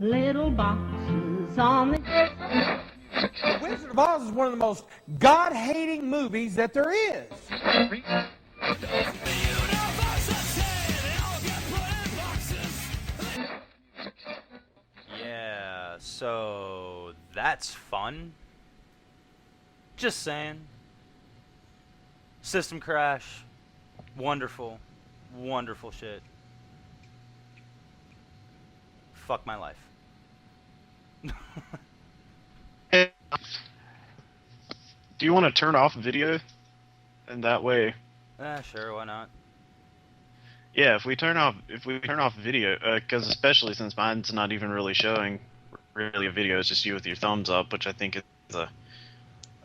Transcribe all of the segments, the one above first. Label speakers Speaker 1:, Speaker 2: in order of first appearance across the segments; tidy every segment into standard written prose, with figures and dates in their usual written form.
Speaker 1: Little boxes on the...
Speaker 2: The Wizard of Oz is one of the most God-hating movies that there is.
Speaker 3: Yeah, so that's fun. Just saying. System crash. Wonderful. Wonderful shit. Fuck my life.
Speaker 4: Do you want to turn off video? And that way...
Speaker 3: Sure, why not?
Speaker 4: Yeah, if we turn off video, because especially since mine's not even really showing really a video, it's just you with your thumbs up, which I think is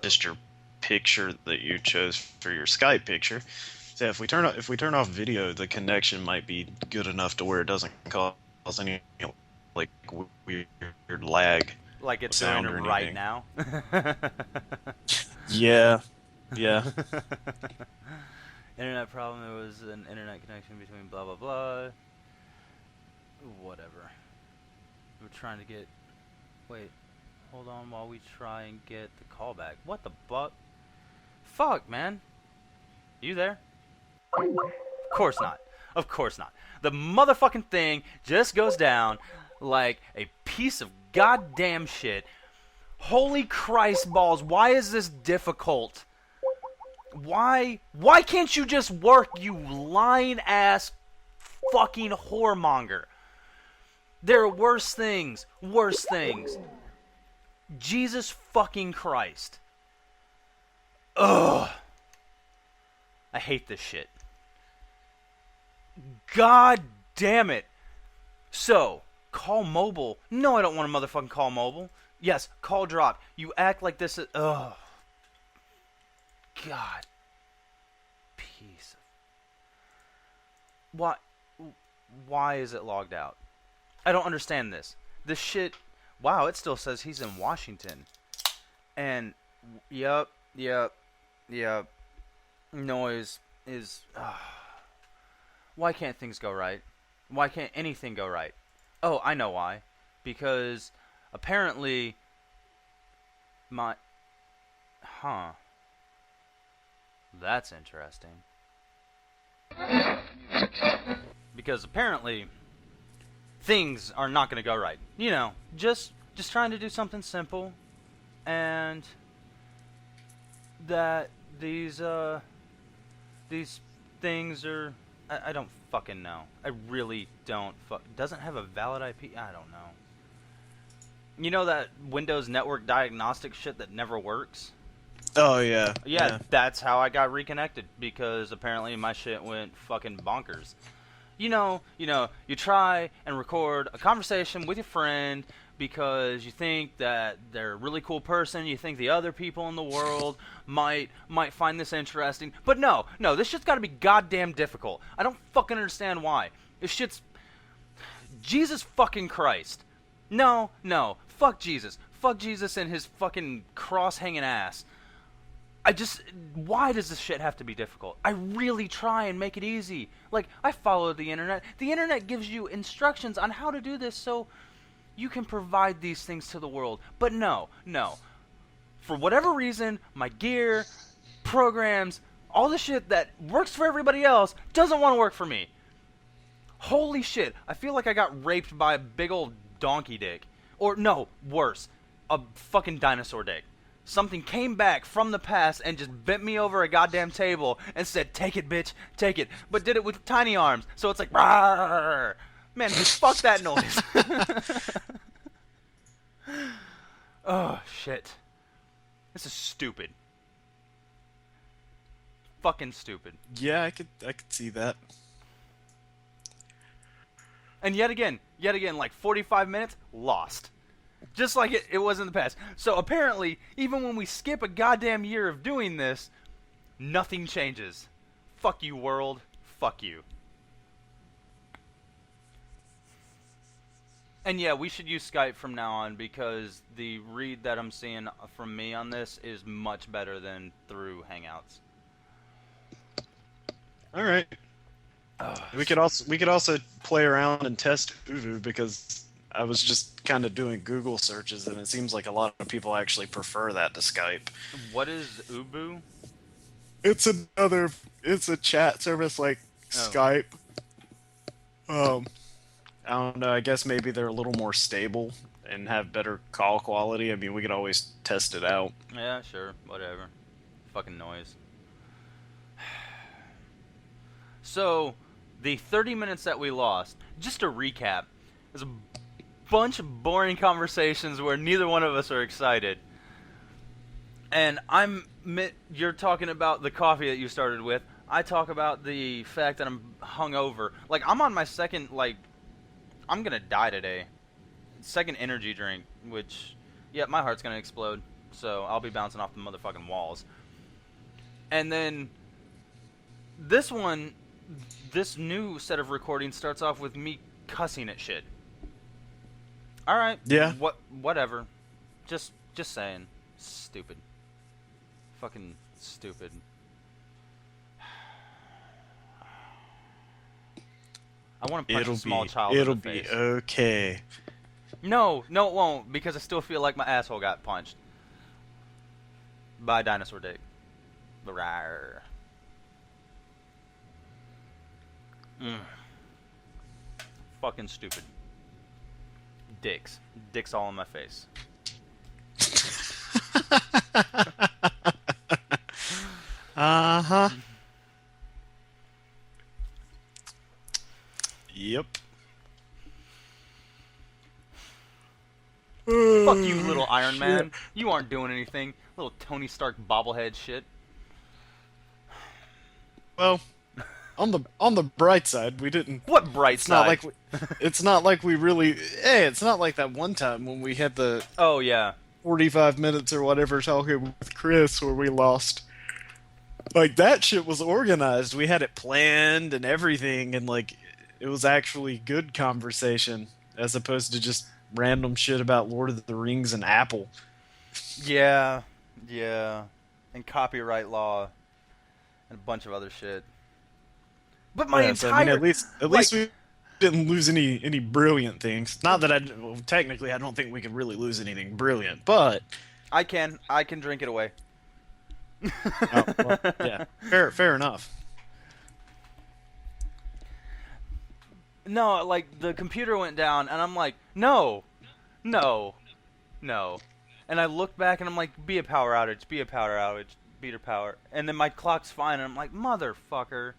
Speaker 4: just your picture that you chose for your Skype picture. So if we turn off video, the connection might be good enough to where it doesn't cause any like weird lag.
Speaker 3: Like it's doing it right now.
Speaker 4: Yeah.
Speaker 3: Internet problem. There was an internet connection between blah blah blah. Whatever. We're trying to get. Wait, hold on while we try and get the callback. What the fuck? Fuck, man. You there? Of course not. Of course not. The motherfucking thing just goes down like a piece of goddamn shit. Holy Christ balls, why is this difficult? Why can't you just work, you lying ass fucking whoremonger? There are worse things. Worse things. Jesus fucking Christ. Ugh. I hate this shit. God damn it. So, call mobile. No, I don't want to motherfucking call mobile. Yes, call drop. You act like this is... Ugh. God. Piece of... Why is it logged out? I don't understand this. This shit... Wow, it still says he's in Washington. And... Yup. Noise is... Why can't things go right? Why can't anything go right? Oh, I know why. Because apparently my... Huh. That's interesting. Because apparently things are not going to go right. You know, just trying to do something simple, and that these things are... I don't fucking know. I really don't. Doesn't have a valid IP? I don't know. You know that Windows network diagnostic shit that never works?
Speaker 4: Oh, yeah.
Speaker 3: Yeah, that's how I got reconnected, because apparently my shit went fucking bonkers. You know, you try and record a conversation with your friend because you think that they're a really cool person, you think the other people in the world might find this interesting, but no, this shit's gotta be goddamn difficult. I don't fucking understand why. This shit's... Jesus fucking Christ. No, fuck Jesus. Fuck Jesus and his fucking cross-hanging ass. Why does this shit have to be difficult? I really try and make it easy. Like, I follow the internet. The internet gives you instructions on how to do this so you can provide these things to the world. But no. For whatever reason, my gear, programs, all the shit that works for everybody else doesn't want to work for me. Holy shit. I feel like I got raped by a big old donkey dick. Or, no, worse. A fucking dinosaur dick. Something came back from the past and just bent me over a goddamn table and said, "Take it, bitch, take it." But did it with tiny arms, so it's like, "Rawr." Man, fuck that noise. Oh, shit. This is stupid. Fucking stupid.
Speaker 4: Yeah, I could see that.
Speaker 3: And yet again, like 45 minutes, lost. Just like it was in the past. So apparently, even when we skip a goddamn year of doing this, nothing changes. Fuck you, world. Fuck you. And yeah, we should use Skype from now on, because the read that I'm seeing from me on this is much better than through Hangouts.
Speaker 4: All right. We could also play around and test Uvu, because I was just kind of doing Google searches, and it seems like a lot of people actually prefer that to Skype.
Speaker 3: What is Ubu?
Speaker 4: It's a chat service like Skype. I don't know. I guess maybe they're a little more stable and have better call quality. I mean, we could always test it out.
Speaker 3: Yeah, sure, whatever. Fucking noise. So, the 30 minutes that we lost, just to recap, there's a bunch of boring conversations where neither one of us are excited. And you're talking about the coffee that you started with. I talk about the fact that I'm hungover. Like, I'm on my second, I'm gonna die today. Second energy drink, which, yeah, my heart's gonna explode. So, I'll be bouncing off the motherfucking walls. And then, this new set of recordings starts off with me cussing at shit. Alright.
Speaker 4: Yeah.
Speaker 3: Whatever. Just saying. Stupid. Fucking stupid. I want to punch a small child in the face.
Speaker 4: It'll be okay.
Speaker 3: No, it won't, because I still feel like my asshole got punched. By a dinosaur dick. Rawr. Fucking stupid. Dicks. Dicks all in my face.
Speaker 4: Uh-huh. Yep.
Speaker 3: Fuck you, little Iron Man. You aren't doing anything. Little Tony Stark bobblehead shit.
Speaker 4: Well, on the bright side, we didn't.
Speaker 3: What bright side?
Speaker 4: It's not like we really. Hey, it's not like that one time when we had the.
Speaker 3: Oh yeah.
Speaker 4: 45 minutes or whatever talking with Chris where we lost. Like, that shit was organized. We had it planned and everything, and it was actually good conversation as opposed to just random shit about Lord of the Rings and Apple.
Speaker 3: Yeah. And copyright law and a bunch of other shit. But my entire...
Speaker 4: I mean, at least we didn't lose any brilliant things. Not that technically I don't think we could really lose anything brilliant, but
Speaker 3: I can drink it away.
Speaker 4: Oh, well, yeah, fair enough.
Speaker 3: No, the computer went down, and I'm like, no. And I looked back, and I'm like, be a power outage, beat her power. And then my clock's fine, and I'm like, motherfucker,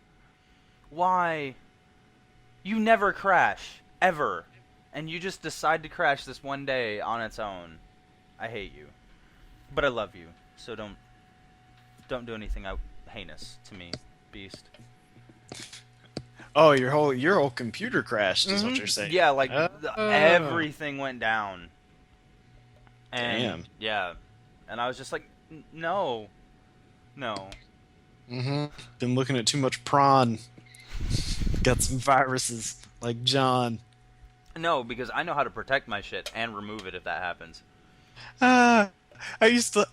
Speaker 3: why? You never crash, ever. And you just decide to crash this one day on its own. I hate you. But I love you, so don't do anything heinous to me, beast.
Speaker 4: Oh, your whole computer crashed is what you're saying.
Speaker 3: Yeah, everything went down. And,
Speaker 4: damn.
Speaker 3: Yeah. And I was just like, no.
Speaker 4: Mm-hmm. Been looking at too much prawn. Got some viruses, like John.
Speaker 3: No, because I know how to protect my shit and remove it if that happens.
Speaker 4: I used to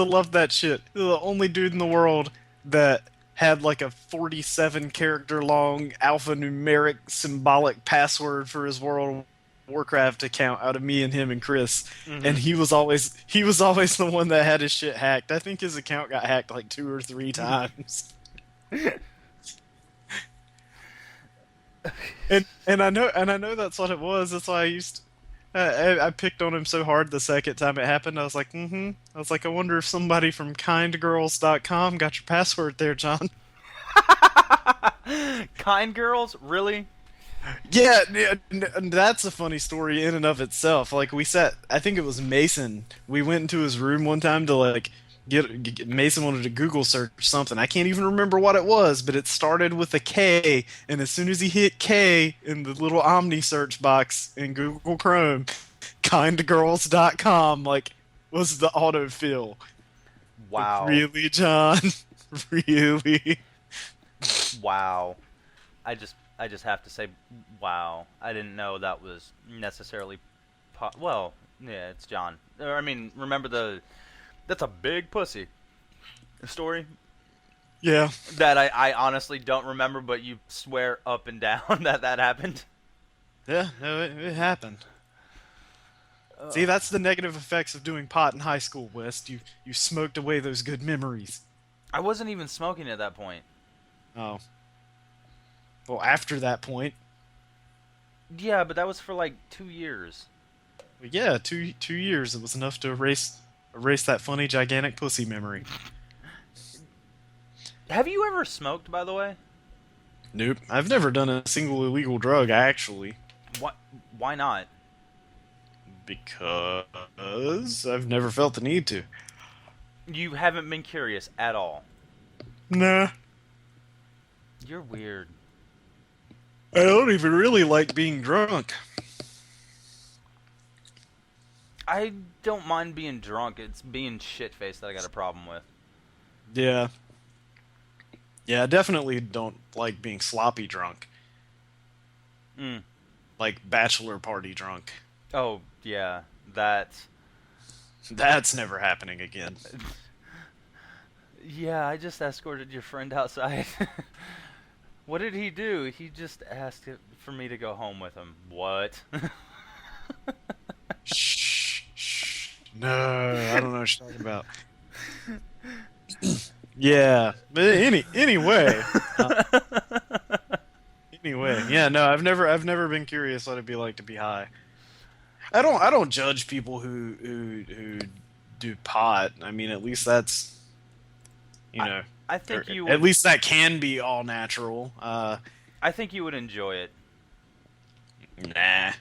Speaker 4: love that shit. The only dude in the world that had a 47 character long alphanumeric symbolic password for his World of Warcraft account out of me and him and Chris. Mm-hmm. And he was always the one that had his shit hacked. I think his account got hacked 2 or 3 times. and I know that's what it was. That's why I picked on him so hard the second time it happened. I was like, I wonder if somebody from kindgirls.com got your password there, John.
Speaker 3: Kind Girls? Really?
Speaker 4: Yeah, that's a funny story in and of itself. I think it was Mason. We went into his room one time to Mason wanted to Google search something. I can't even remember what it was, but it started with a K, and as soon as he hit K in the little Omni search box in Google Chrome, kindgirls.com was the autofill.
Speaker 3: Wow.
Speaker 4: Really, John? Really?
Speaker 3: Wow. I just have to say, wow. I didn't know that was necessarily well, yeah, it's John. I mean, remember that's a big pussy story?
Speaker 4: Yeah.
Speaker 3: That I honestly don't remember, but you swear up and down that happened?
Speaker 4: Yeah, no, it happened.
Speaker 5: See, that's the negative effects of doing pot in high school, West. You smoked away those good memories.
Speaker 3: I wasn't even smoking at that point.
Speaker 5: Oh. Well, after that point,
Speaker 3: Yeah, but that was for like 2 years.
Speaker 5: well, yeah, 2 years. It was enough to erase that funny gigantic pussy memory.
Speaker 3: Have you ever smoked, by the way?
Speaker 5: Nope. I've never done a single illegal drug, actually.
Speaker 3: What? Why not?
Speaker 5: Because I've never felt the need to.
Speaker 3: You haven't been curious at all.
Speaker 5: Nah.
Speaker 3: You're weird.
Speaker 5: I don't even really like being drunk.
Speaker 3: I don't mind being drunk. It's being shit-faced that I got a problem with.
Speaker 5: Yeah. Yeah, I definitely don't like being sloppy drunk.
Speaker 3: Mm.
Speaker 5: Like bachelor party drunk.
Speaker 3: Oh, yeah. That's...
Speaker 5: That's never happening again.
Speaker 3: Yeah, I just escorted your friend outside. What did he do? He just asked for me to go home with him. What?
Speaker 5: Shh, shh. No, I don't know what you're talking about. Yeah, but anyway. Anyway, yeah, no, I've never been curious what it'd be like to be high. I don't judge people who do pot. I mean, at least that's, you know,
Speaker 3: I think you
Speaker 5: at least that can be all natural.
Speaker 3: I think you would enjoy it.
Speaker 5: Nah. I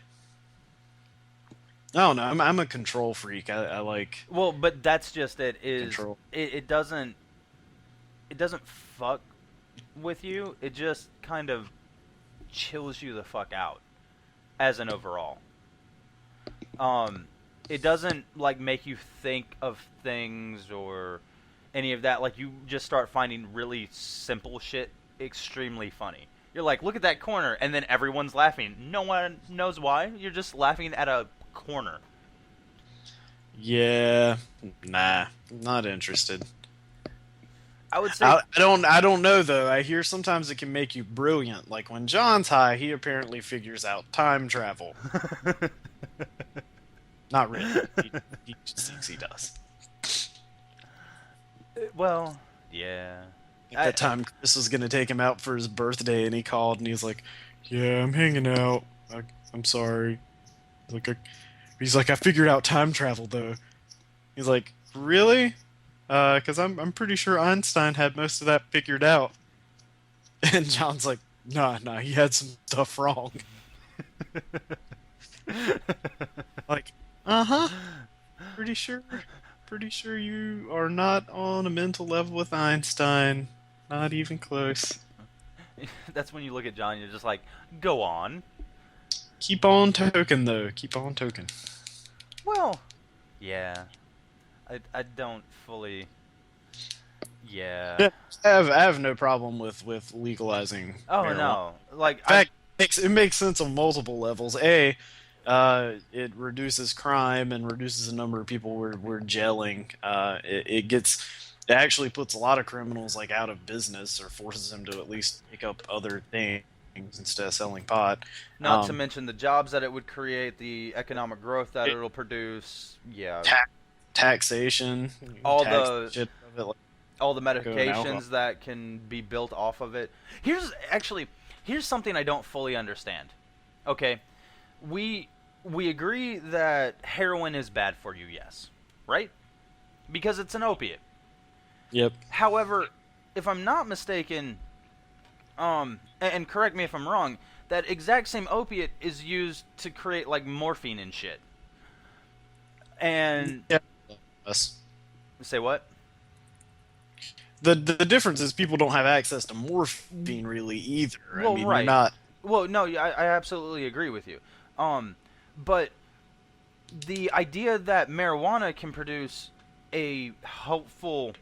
Speaker 5: don't know. I'm a control freak. I like
Speaker 3: Well, but that's just it.
Speaker 5: control.
Speaker 3: It doesn't fuck with you. It just kind of chills you the fuck out as an overall. It doesn't like make you think of things or any of that. Like you just start finding really simple shit extremely funny. You're like, look at that corner, and then everyone's laughing. No one knows why. You're just laughing at a corner.
Speaker 5: Yeah, nah, not interested.
Speaker 3: I would say
Speaker 5: I don't know though. I hear sometimes it can make you brilliant. Like when John's high, he apparently figures out time travel. Not really. He just thinks he does.
Speaker 3: well, yeah.
Speaker 5: Like that time Chris was gonna take him out for his birthday, and he called, and he was like, "Yeah, I'm hanging out. I'm sorry." He's like, "I figured out time travel though." He's like, "Really?" Because I'm pretty sure Einstein had most of that figured out. And John's like, nah, he had some stuff wrong. Like, pretty sure you are not on a mental level with Einstein. Not even close.
Speaker 3: That's when you look at John and you're just like, go on.
Speaker 5: Keep on token, though. Keep on token.
Speaker 3: Well, yeah. I don't fully... Yeah.
Speaker 5: I have no problem with legalizing
Speaker 3: Oh,
Speaker 5: marijuana.
Speaker 3: no. Like,
Speaker 5: In fact, it makes sense on multiple levels. A, it reduces crime and reduces the number of people we're jailing. It actually puts a lot of criminals like out of business or forces them to at least pick up other things instead of selling pot.
Speaker 3: not to mention the jobs that it would create, the economic growth that it'll produce. Yeah.
Speaker 5: Taxation,
Speaker 3: All
Speaker 5: tax
Speaker 3: the-
Speaker 5: shit of it, like,
Speaker 3: All the
Speaker 5: alcohol.
Speaker 3: medications that can be built off of it. Here's something I don't fully understand. Okay, we agree that heroin is bad for you, yes, right? Because it's an opiate.
Speaker 5: Yep.
Speaker 3: However, if I'm not mistaken, and correct me if I'm wrong, that exact same opiate is used to create like morphine and shit. And
Speaker 5: Yeah. Us.
Speaker 3: say what?
Speaker 5: The difference is people don't have access to morphine really either.
Speaker 3: Well,
Speaker 5: I mean,
Speaker 3: right.
Speaker 5: we're not.
Speaker 3: Well, no, I absolutely agree with you. But the idea that marijuana can produce a helpful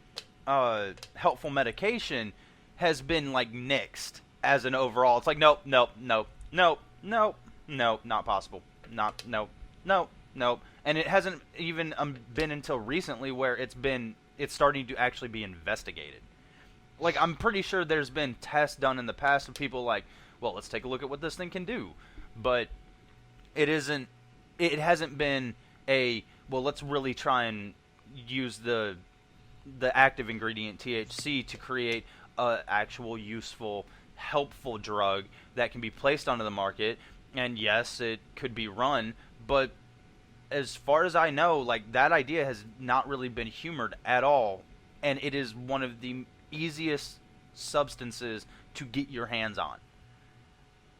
Speaker 3: medication has been like nixed as an overall. It's like nope, not possible. Nope. And it hasn't even been until recently where it's starting to actually be investigated. Like, I'm pretty sure there's been tests done in the past of people like, well, let's take a look at what this thing can do. But it hasn't been well, let's really try and use the active ingredient THC to create a actual useful, helpful drug that can be placed onto the market. And yes, it could be run, but as far as I know, like, that idea has not really been humored at all, and it is one of the easiest substances to get your hands on.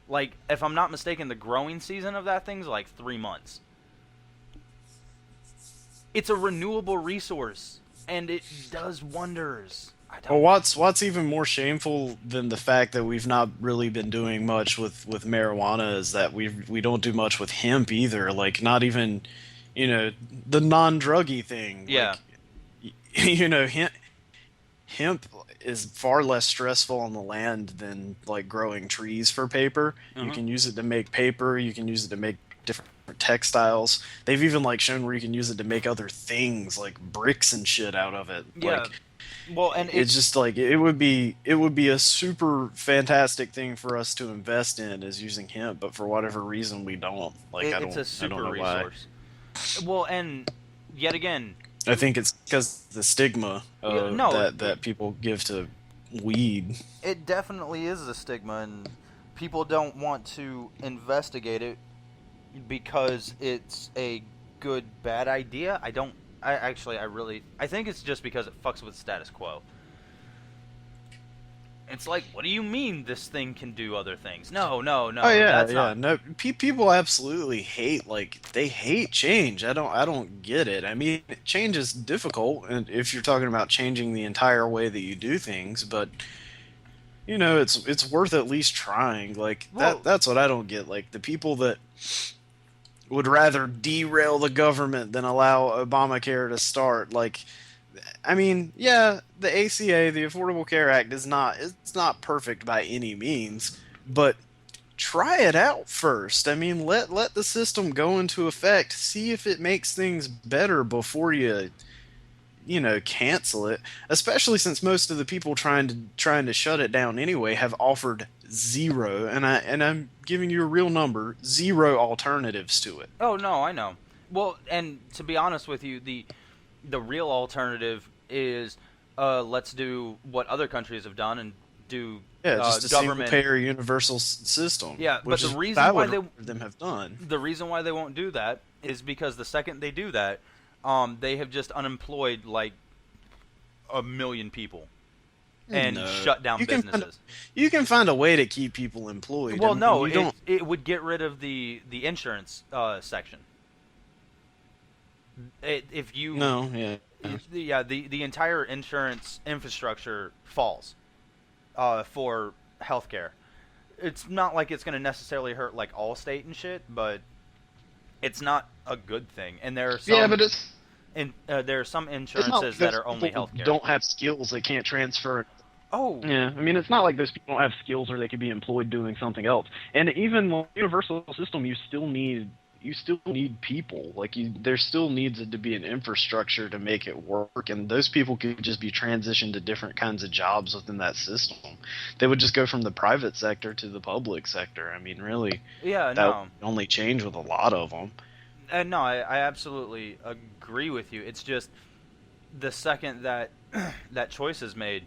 Speaker 3: Like, if I'm not mistaken, the growing season of that thing's like 3 months. It's a renewable resource, and it does wonders.
Speaker 5: Well, what's even more shameful than the fact that we've not really been doing much with marijuana is that we don't do much with hemp either. Like, not even, the non-druggy thing.
Speaker 3: Yeah.
Speaker 5: Like, hemp is far less stressful on the land than like growing trees for paper. You can use it to make paper. You can use it to make different textiles. They've even like shown where you can use it to make other things like bricks and shit out of it.
Speaker 3: Yeah.
Speaker 5: Like,
Speaker 3: well, and
Speaker 5: it's just like it would be a super fantastic thing for us to invest in is using hemp, but for whatever reason we don't. Like,
Speaker 3: it's a super resource. Well, and yet again,
Speaker 5: I think it's because the stigma that people give to weed.
Speaker 3: It definitely is a stigma, and people don't want to investigate it because it's a good bad idea. I think it's just because it fucks with status quo. It's like, what do you mean this thing can do other things? No.
Speaker 5: Oh yeah,
Speaker 3: that's not...
Speaker 5: No, people absolutely hate, like, they hate change. I don't get it. I mean, change is difficult, and if you're talking about changing the entire way that you do things, but it's worth at least trying. Like, that's what I don't get. Like, the people that would rather derail the government than allow Obamacare to start. Like, I mean, yeah, the ACA, the Affordable Care Act, it's not perfect by any means, but try it out first. I mean, let the system go into effect, see if it makes things better before you cancel it. Especially since most of the people trying to shut it down anyway have offered zero, and I'm giving you a real number, 0 alternatives to it.
Speaker 3: Oh no, I know. Well, and to be honest with you, the real alternative is let's do what other countries have done and do
Speaker 5: just a
Speaker 3: government
Speaker 5: single-payer universal system.
Speaker 3: Yeah, but the reason why
Speaker 5: them have done.
Speaker 3: The reason why they won't do that is because the second they do that, they have just unemployed like 1 million people and shut down businesses.
Speaker 5: You can find a way to keep people employed.
Speaker 3: Well, it would get rid of the insurance section. The entire insurance infrastructure falls for healthcare. It's not like it's going to necessarily hurt like Allstate and shit, but it's not a good thing. And there are some there are some insurances that are only healthcare.
Speaker 6: Don't have skills they can't transfer.
Speaker 3: Oh.
Speaker 6: Yeah, I mean, it's not like those people don't have skills or they could be employed doing something else. And even the universal system, you still need people. Like, there still needs to be an infrastructure to make it work, and those people could just be transitioned to different kinds of jobs within that system. They would just go from the private sector to the public sector. I mean, really, that would only change with a lot of them.
Speaker 3: No, I absolutely agree with you. It's just the second that that choice is made,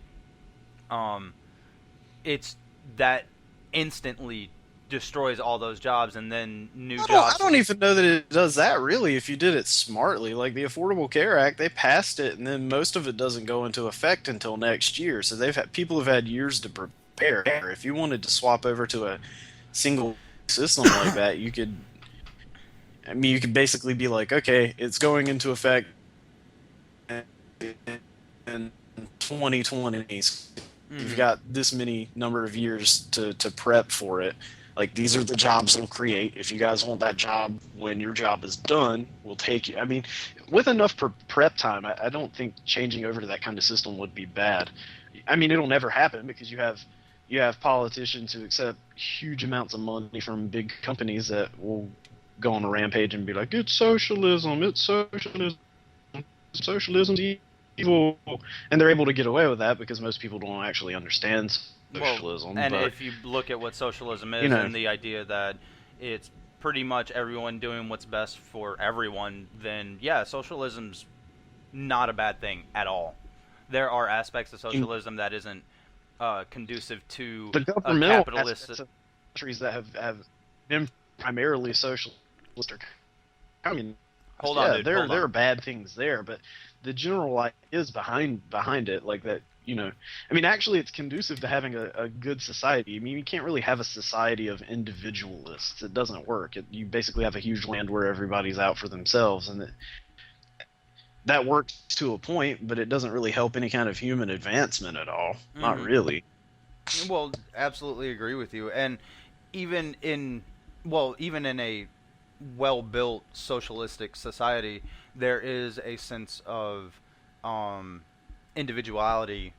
Speaker 3: it's that instantly destroys all those jobs, and then jobs.
Speaker 5: I don't even know that it does that, really, if you did it smartly. Like, the Affordable Care Act, they passed it, and then most of it doesn't go into effect until next year. So people have had years to prepare. If you wanted to swap over to a single system like that, you could basically be like, okay, it's going into effect in 2020. You've got this many number of years to prep for it. Like, these are the jobs it'll create. If you guys want that job when your job is done, we'll take you. I mean, with enough prep time, I don't think changing over to that kind of system would be bad. I mean, it'll never happen because you have politicians who accept huge amounts of money from big companies that will go on a rampage and be like, it's socialism, socialism's evil. And they're able to get away with that because most people don't actually understand socialism.
Speaker 3: If you look at what socialism is, and the idea that it's pretty much everyone doing what's best for everyone, then yeah, socialism's not a bad thing at all. There are aspects of socialism that isn't conducive to
Speaker 6: The
Speaker 3: a
Speaker 6: governmental
Speaker 3: capitalist.
Speaker 6: aspects of countries that have been primarily socialist or communist.
Speaker 3: Hold on,
Speaker 6: yeah,
Speaker 3: dude.
Speaker 6: there
Speaker 3: Hold
Speaker 6: there
Speaker 3: on.
Speaker 6: are bad things there, but the general ideas behind it, like that, I mean, actually, it's conducive to having a good society. I mean, you can't really have a society of individualists. It doesn't work. You basically have a huge land where everybody's out for themselves, and that works to a point, but it doesn't really help any kind of human advancement at all. Not
Speaker 3: Mhm.
Speaker 6: really.
Speaker 3: Well, absolutely agree with you. And even in even in a well-built socialistic society, there is a sense of individuality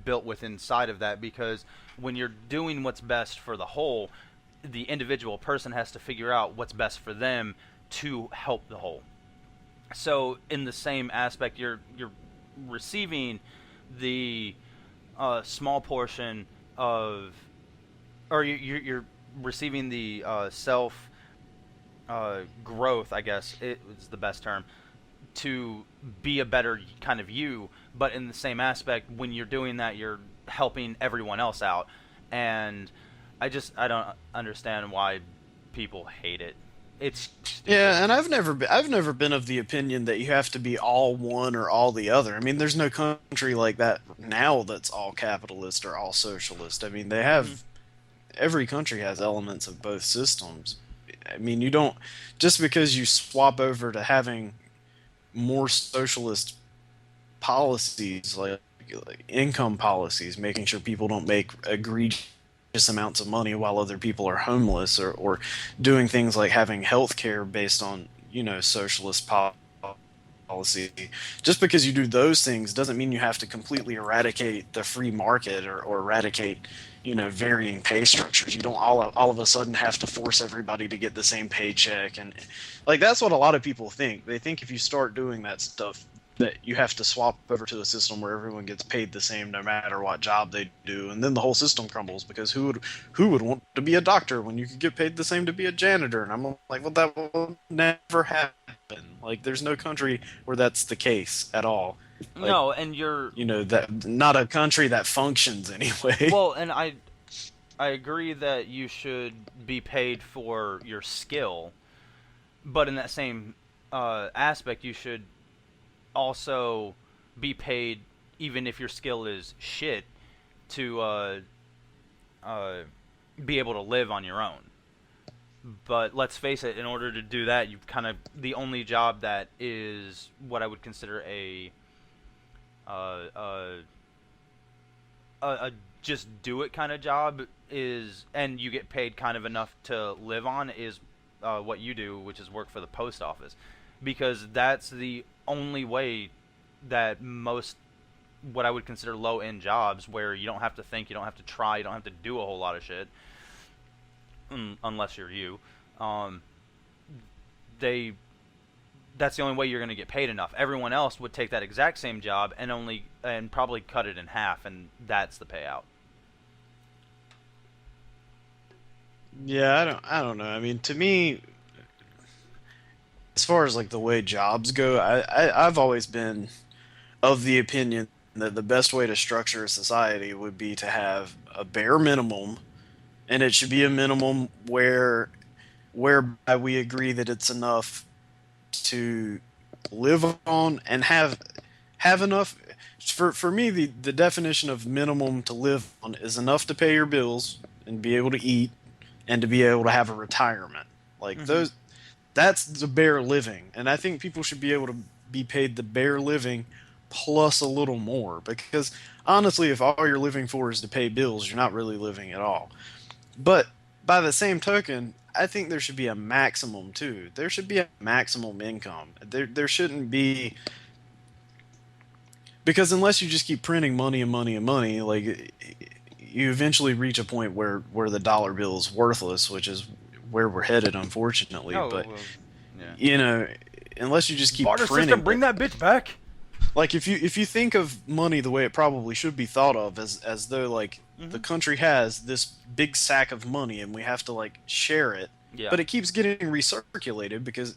Speaker 3: built within inside of that, because when you're doing what's best for the whole, the individual person has to figure out what's best for them to help the whole. So in the same aspect, you're receiving the small portion of, or you're receiving the self growth, I guess it was the best term, to be a better kind of you. But in the same aspect, when you're doing that, you're helping everyone else out. And I don't understand why people hate it. It's stupid.
Speaker 5: Yeah, and I've never been of the opinion that you have to be all one or all the other. I mean, there's no country like that now that's all capitalist or all socialist. I mean, they have every country has elements of both systems. I mean, you don't just because you swap over to having more socialist policies like income policies, making sure people don't make egregious amounts of money while other people are homeless, or doing things like having health care based on socialist policy. Just because you do those things doesn't mean you have to completely eradicate the free market, or eradicate varying pay structures. You don't all of a sudden have to force everybody to get the same paycheck, and like that's what a lot of people think. They think if you start doing that stuff that you have to swap over to a system where everyone gets paid the same no matter what job they do, and then the whole system crumbles, because who would want to be a doctor when you could get paid the same to be a janitor? And I'm like, well, that will never happen. Like, there's no country where that's the case at all. Like,
Speaker 3: No, and you're
Speaker 5: that not a country that functions anyway.
Speaker 3: well, and I agree that you should be paid for your skill, but in that same aspect, you should also be paid, even if your skill is shit, to be able to live on your own. But let's face it, in order to do that, you've the only job that is what I would consider a just do it kind of job is, and you get paid kind of enough to live on, is what you do, which is work for the post office, because that's the only way that most what I would consider low-end jobs, where you don't have to think, you don't have to try, you don't have to do a whole lot of shit, unless you're you, that's the only way you're going to get paid enough. Everyone else would take that exact same job and probably cut it in half, and that's the payout.
Speaker 5: Yeah, I don't know. I mean, to me, as far as like the way jobs go, I've always been of the opinion that the best way to structure a society would be to have a bare minimum, and it should be a minimum whereby we agree that it's enough to live on and have enough. For me, the definition of minimum to live on is enough to pay your bills and be able to eat and to be able to have a retirement. Like that's the bare living, and I think people should be able to be paid the bare living plus a little more, because honestly, if all you're living for is to pay bills, you're not really living at all. But by the same token, I think there should be a maximum too. There should be a maximum income. There shouldn't be, because unless you just keep printing money and money and money, like you eventually reach a point where the dollar bill is worthless, which is where we're headed, unfortunately. But
Speaker 3: Yeah.
Speaker 5: Unless you just keep
Speaker 3: Barter
Speaker 5: printing,
Speaker 3: system, bring that bitch back.
Speaker 5: like if you think of money the way it probably should be thought of, as though like the country has this big sack of money and we have to like share it,
Speaker 3: Yeah.
Speaker 5: But it keeps getting recirculated because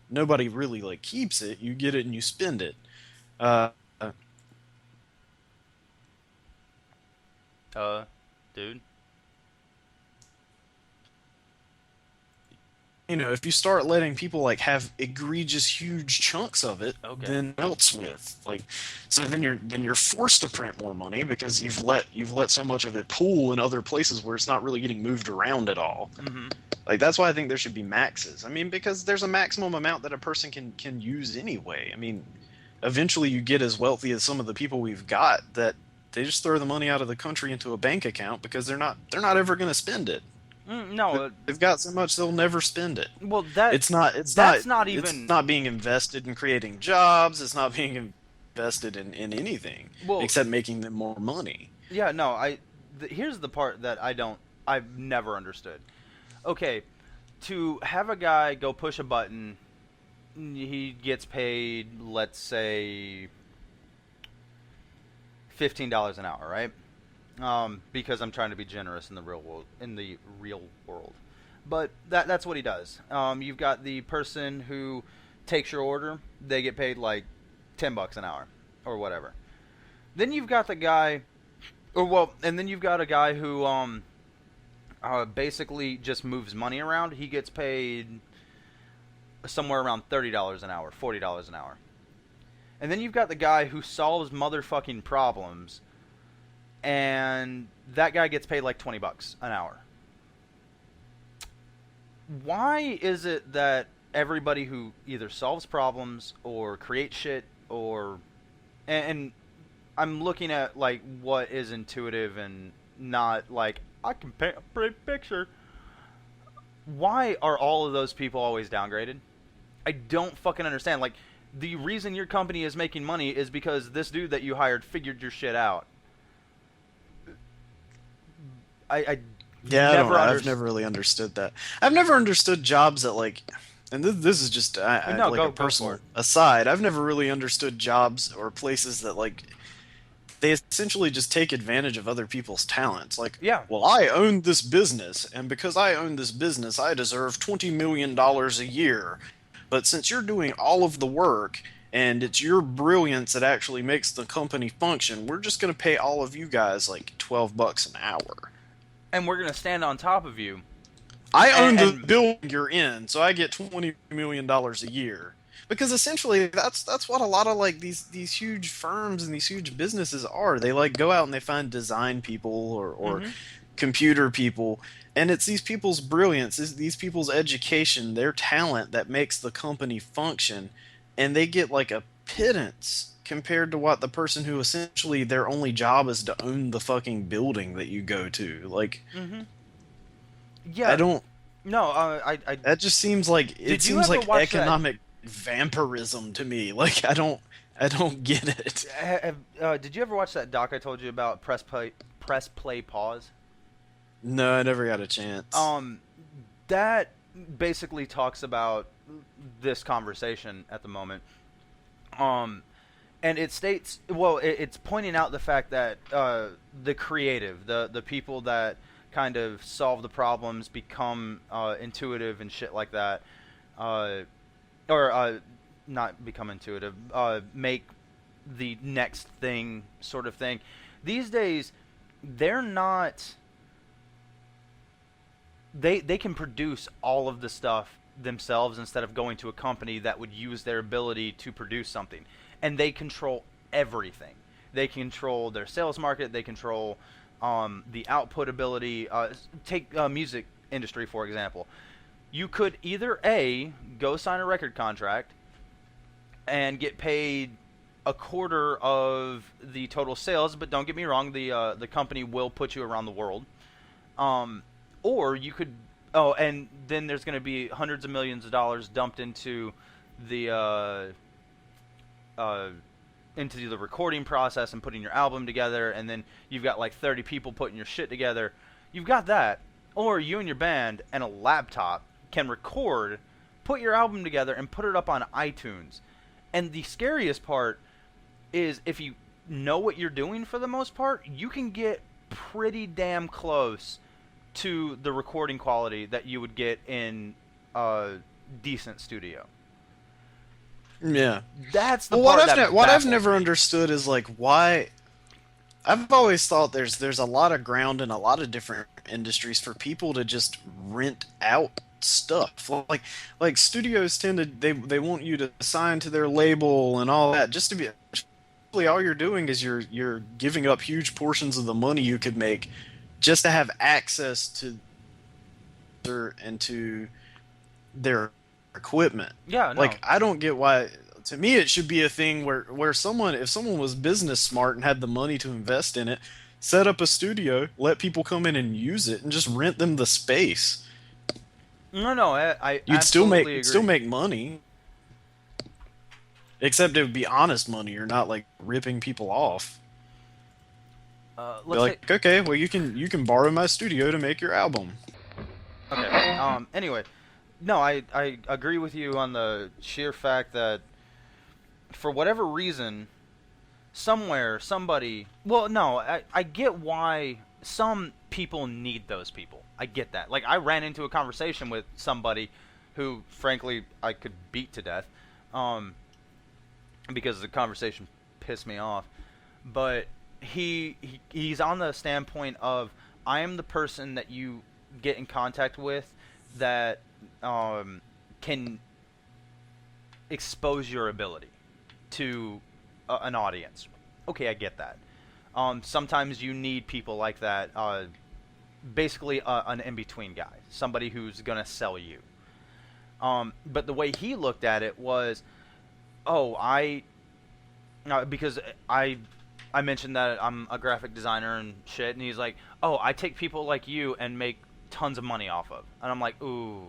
Speaker 5: nobody really like keeps it. You get it and you spend it. Uh,
Speaker 3: Dude.
Speaker 5: you know, if you start letting people like have egregious huge chunks of it,
Speaker 3: Okay.
Speaker 5: then else with like, so then you're forced to print more money because you've let so much of it pool in other places where it's not really getting moved around at all.
Speaker 3: Mm-hmm.
Speaker 5: Like that's why I think there should be maxes. I mean, because there's a maximum amount that a person can use anyway. I mean, eventually you get as wealthy as some of the people we've got that they just throw the money out of the country into a bank account because they're not ever going to spend it.
Speaker 3: No.
Speaker 5: They've got so much they'll never spend it.
Speaker 3: Well,
Speaker 5: It's not
Speaker 3: even.
Speaker 5: It's not being invested in creating jobs. It's not being invested in anything except making them more money.
Speaker 3: Yeah, no, here's the part that I've never understood. Okay, to have a guy go push a button, he gets paid, let's say, $15 an hour, right? Because I'm trying to be generous in the real world. But that's what he does. You've got the person who takes your order, they get paid like $10 an hour or whatever. Then you've got the guy, and then you've got a guy who basically just moves money around. He gets paid somewhere around $30 an hour, $40 an hour. And then you've got the guy who solves motherfucking problems, and that guy gets paid like $20 an hour. Why is it that everybody who either solves problems or creates shit and I'm looking at like what is intuitive and not like I can paint a pretty picture. Why are all of those people always downgraded? I don't fucking understand. Like, the reason your company is making money is because this dude that you hired figured your shit out. I've
Speaker 5: never really understood that. I've never understood jobs that like, and this is just a personal aside. I've never really understood jobs or places that like they essentially just take advantage of other people's talents. Like,
Speaker 3: yeah,
Speaker 5: well, I own this business, and because I own this business, I deserve $20 million a year. But since you're doing all of the work and it's your brilliance that actually makes the company function, we're just going to pay all of you guys like $12 an hour.
Speaker 3: And we're going to stand on top of you.
Speaker 5: I own the building you're in, so I get $20 million a year. Because essentially, that's what a lot of like these huge firms and these huge businesses are. They like go out and they find design people or computer people, and it's these people's brilliance, these people's education, their talent that makes the company function, and they get like a pittance compared to what the person who essentially their only job is to own the fucking building that you go to. Like,
Speaker 3: yeah,
Speaker 5: I don't.
Speaker 3: No,
Speaker 5: that just seems like seems like economic vampirism to me. Like I don't get it.
Speaker 3: Did you ever watch that doc I told you about? Press play pause.
Speaker 5: No, I never got a chance.
Speaker 3: That basically talks about this conversation at the moment. And it states, well, it's pointing out the fact that the creative, the people that kind of solve the problems, become intuitive and shit like that, or not become intuitive, make the next thing sort of thing. These days, they're not. They can produce all of the stuff themselves instead of going to a company that would use their ability to produce something. And they control everything. They control their sales market. They control the output ability. Take music industry, for example. You could either A, go sign a record contract and get paid a quarter of the total sales, but don't get me wrong, the company will put you around the world. Or you could, and then there's going to be hundreds of millions of dollars dumped into the recording process and putting your album together, and then you've got like 30 people putting your shit together. You've got that. Or you and your band and a laptop can record, put your album together, and put it up on iTunes. And the scariest part is if you know what you're doing for the most part, you can get pretty damn close to the recording quality that you would get in a decent studio.
Speaker 5: Yeah.
Speaker 3: That's the
Speaker 5: Well,
Speaker 3: part that
Speaker 5: what I've
Speaker 3: baffles
Speaker 5: never
Speaker 3: me.
Speaker 5: understood is like why. I've always thought there's a lot of ground in a lot of different industries for people to just rent out stuff. Like studios tend to they want you to sign to their label and all that just to be. All you're doing is you're giving up huge portions of the money you could make just to have access to and to their equipment.
Speaker 3: Yeah, no.
Speaker 5: Like I don't get why. To me, it should be a thing where if someone was business smart and had the money to invest in it, set up a studio, let people come in and use it, and just rent them the space.
Speaker 3: No, I
Speaker 5: You'd still
Speaker 3: absolutely agree.
Speaker 5: make money, except it would be honest money. You're not like ripping people off. Be
Speaker 3: Let's
Speaker 5: like, okay, well you can borrow my studio to make your album.
Speaker 3: Okay. Anyway, no, I agree with you on the sheer fact that for whatever reason, somewhere, somebody... Well, no, I get why some people need those people. I get that. Like, I ran into a conversation with somebody who, frankly, I could beat to death because the conversation pissed me off. But he's on the standpoint of, I am the person that you get in contact with that can expose your ability to an audience. Okay, I get that. Sometimes you need people like that, basically an in-between guy, somebody who's going to sell you. But the way he looked at it was, because I mentioned that I'm a graphic designer and shit, and he's like, oh, I take people like you and make tons of money off of. And I'm like, ooh,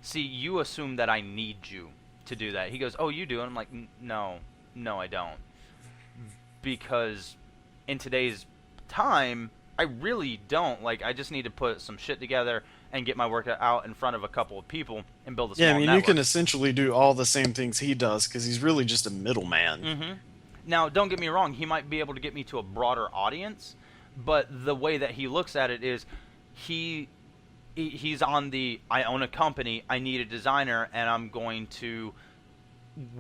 Speaker 3: see, you assume that I need you to do that. He goes, oh, you do? And I'm like, no, I don't. Because in today's time, I really don't. Like, I just need to put some shit together and get my work out in front of a couple of people and build a small network.
Speaker 5: You can essentially do all the same things he does because he's really just a middleman.
Speaker 3: Mm-hmm. Now, don't get me wrong. He might be able to get me to a broader audience, but the way that he looks at it is he's on the, I own a company, I need a designer, and I'm going to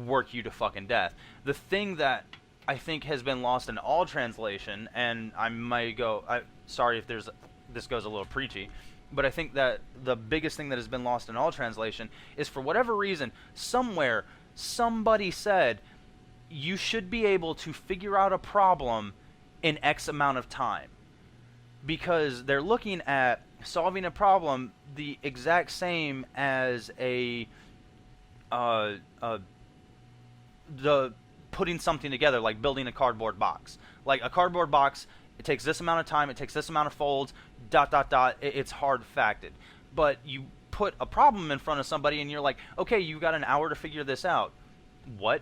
Speaker 3: work you to fucking death. The thing that I think has been lost in all translation, and I might go, sorry if this goes a little preachy, but I think that the biggest thing that has been lost in all translation is, for whatever reason, somewhere, somebody said, you should be able to figure out a problem in X amount of time. Because they're looking at solving a problem the exact same as the putting something together, like building a cardboard box. Like a cardboard box, it takes this amount of time, it takes this amount of folds, ... It's hard facted. But you put a problem in front of somebody and you're like, okay, you got an hour to figure this out. What?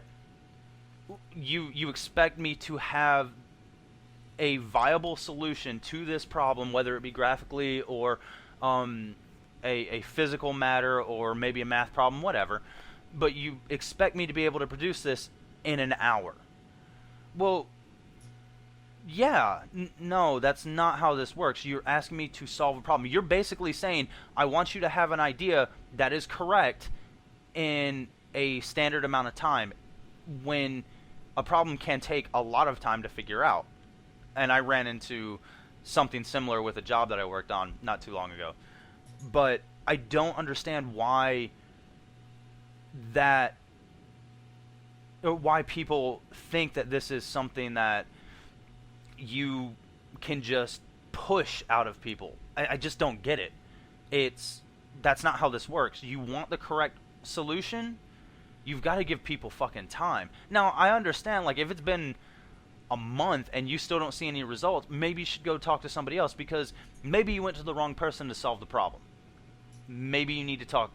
Speaker 3: You expect me to have a viable solution to this problem, whether it be graphically or a physical matter or maybe a math problem, whatever, but you expect me to be able to produce this in an hour. Well, yeah, no, that's not how this works. You're asking me to solve a problem. You're basically saying, I want you to have an idea that is correct in a standard amount of time, when a problem can take a lot of time to figure out. And I ran into something similar with a job that I worked on not too long ago. But I don't understand why people think that this is something that you can just push out of people. I just don't get it. That's not how this works. You want the correct solution, you've got to give people fucking time. Now, I understand, like, if it's been a month and you still don't see any results, maybe you should go talk to somebody else, because maybe you went to the wrong person to solve the problem. Maybe you need to talk,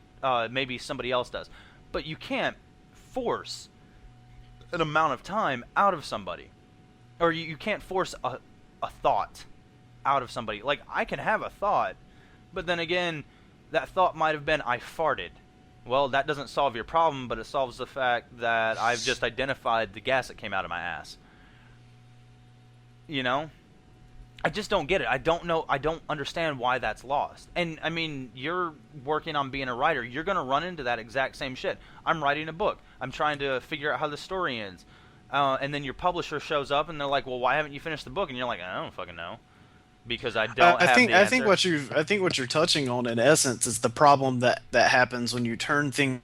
Speaker 3: maybe somebody else does. But you can't force an amount of time out of somebody. Or you can't force a thought out of somebody. Like, I can have a thought, but then again, that thought might have been, I farted. Well, that doesn't solve your problem, but it solves the fact that I've just identified the gas that came out of my ass. You know? I just don't get it. I don't know. I don't understand why that's lost. And I mean, you're working on being a writer. You're going to run into that exact same shit. I'm writing a book. I'm trying to figure out how the story ends. And then your publisher shows up and they're like, "Well, why haven't you finished the book?" And you're like, "I don't fucking know." Because I don't have the answer.
Speaker 5: I think what you're touching on in essence is the problem that happens when you turn things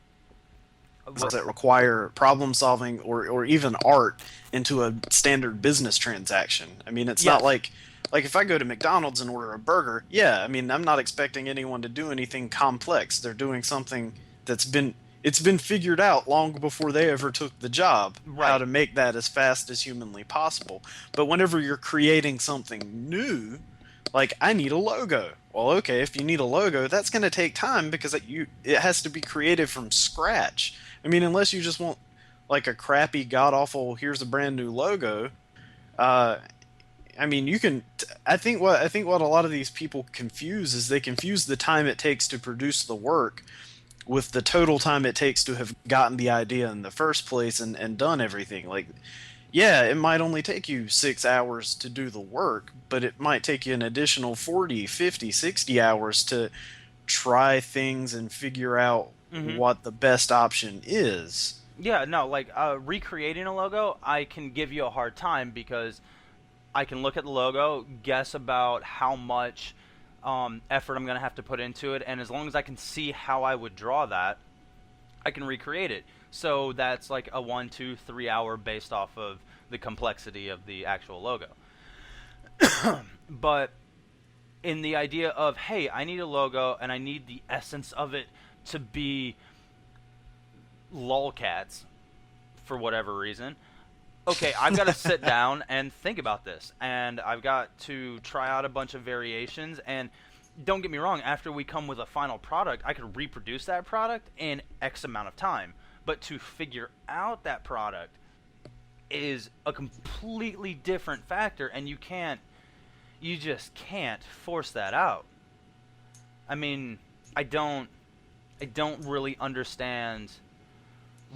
Speaker 5: that require problem solving or even art into a standard business transaction. I mean, it's not like if I go to McDonald's and order a burger, yeah, I mean, I'm not expecting anyone to do anything complex. They're doing something that's been figured out long before they ever took the job, how to make that as fast as humanly possible. But whenever you're creating something new, like I need a logo. Well, okay, if you need a logo, that's going to take time because it has to be created from scratch. I mean, unless you just want like a crappy, god-awful, here's a brand new logo, I mean, you can. I think what a lot of these people confuse is they confuse the time it takes to produce the work with the total time it takes to have gotten the idea in the first place and done everything. Like, yeah, it might only take you 6 hours to do the work, but it might take you an additional 40, 50, 60 hours to try things and figure out what the best option is.
Speaker 3: Yeah, no, like recreating a logo, I can give you a hard time because I can look at the logo, guess about how much effort I'm going to have to put into it, and as long as I can see how I would draw that, I can recreate it. So that's like a 1, 2, 3 hour based off of the complexity of the actual logo. But in the idea of, hey, I need a logo and I need the essence of it to be lolcats for whatever reason. Okay, I've got to sit down and think about this, and I've got to try out a bunch of variations, and don't get me wrong, after we come with a final product, I could reproduce that product in X amount of time, but to figure out that product is a completely different factor, and you just can't force that out. I mean, I don't really understand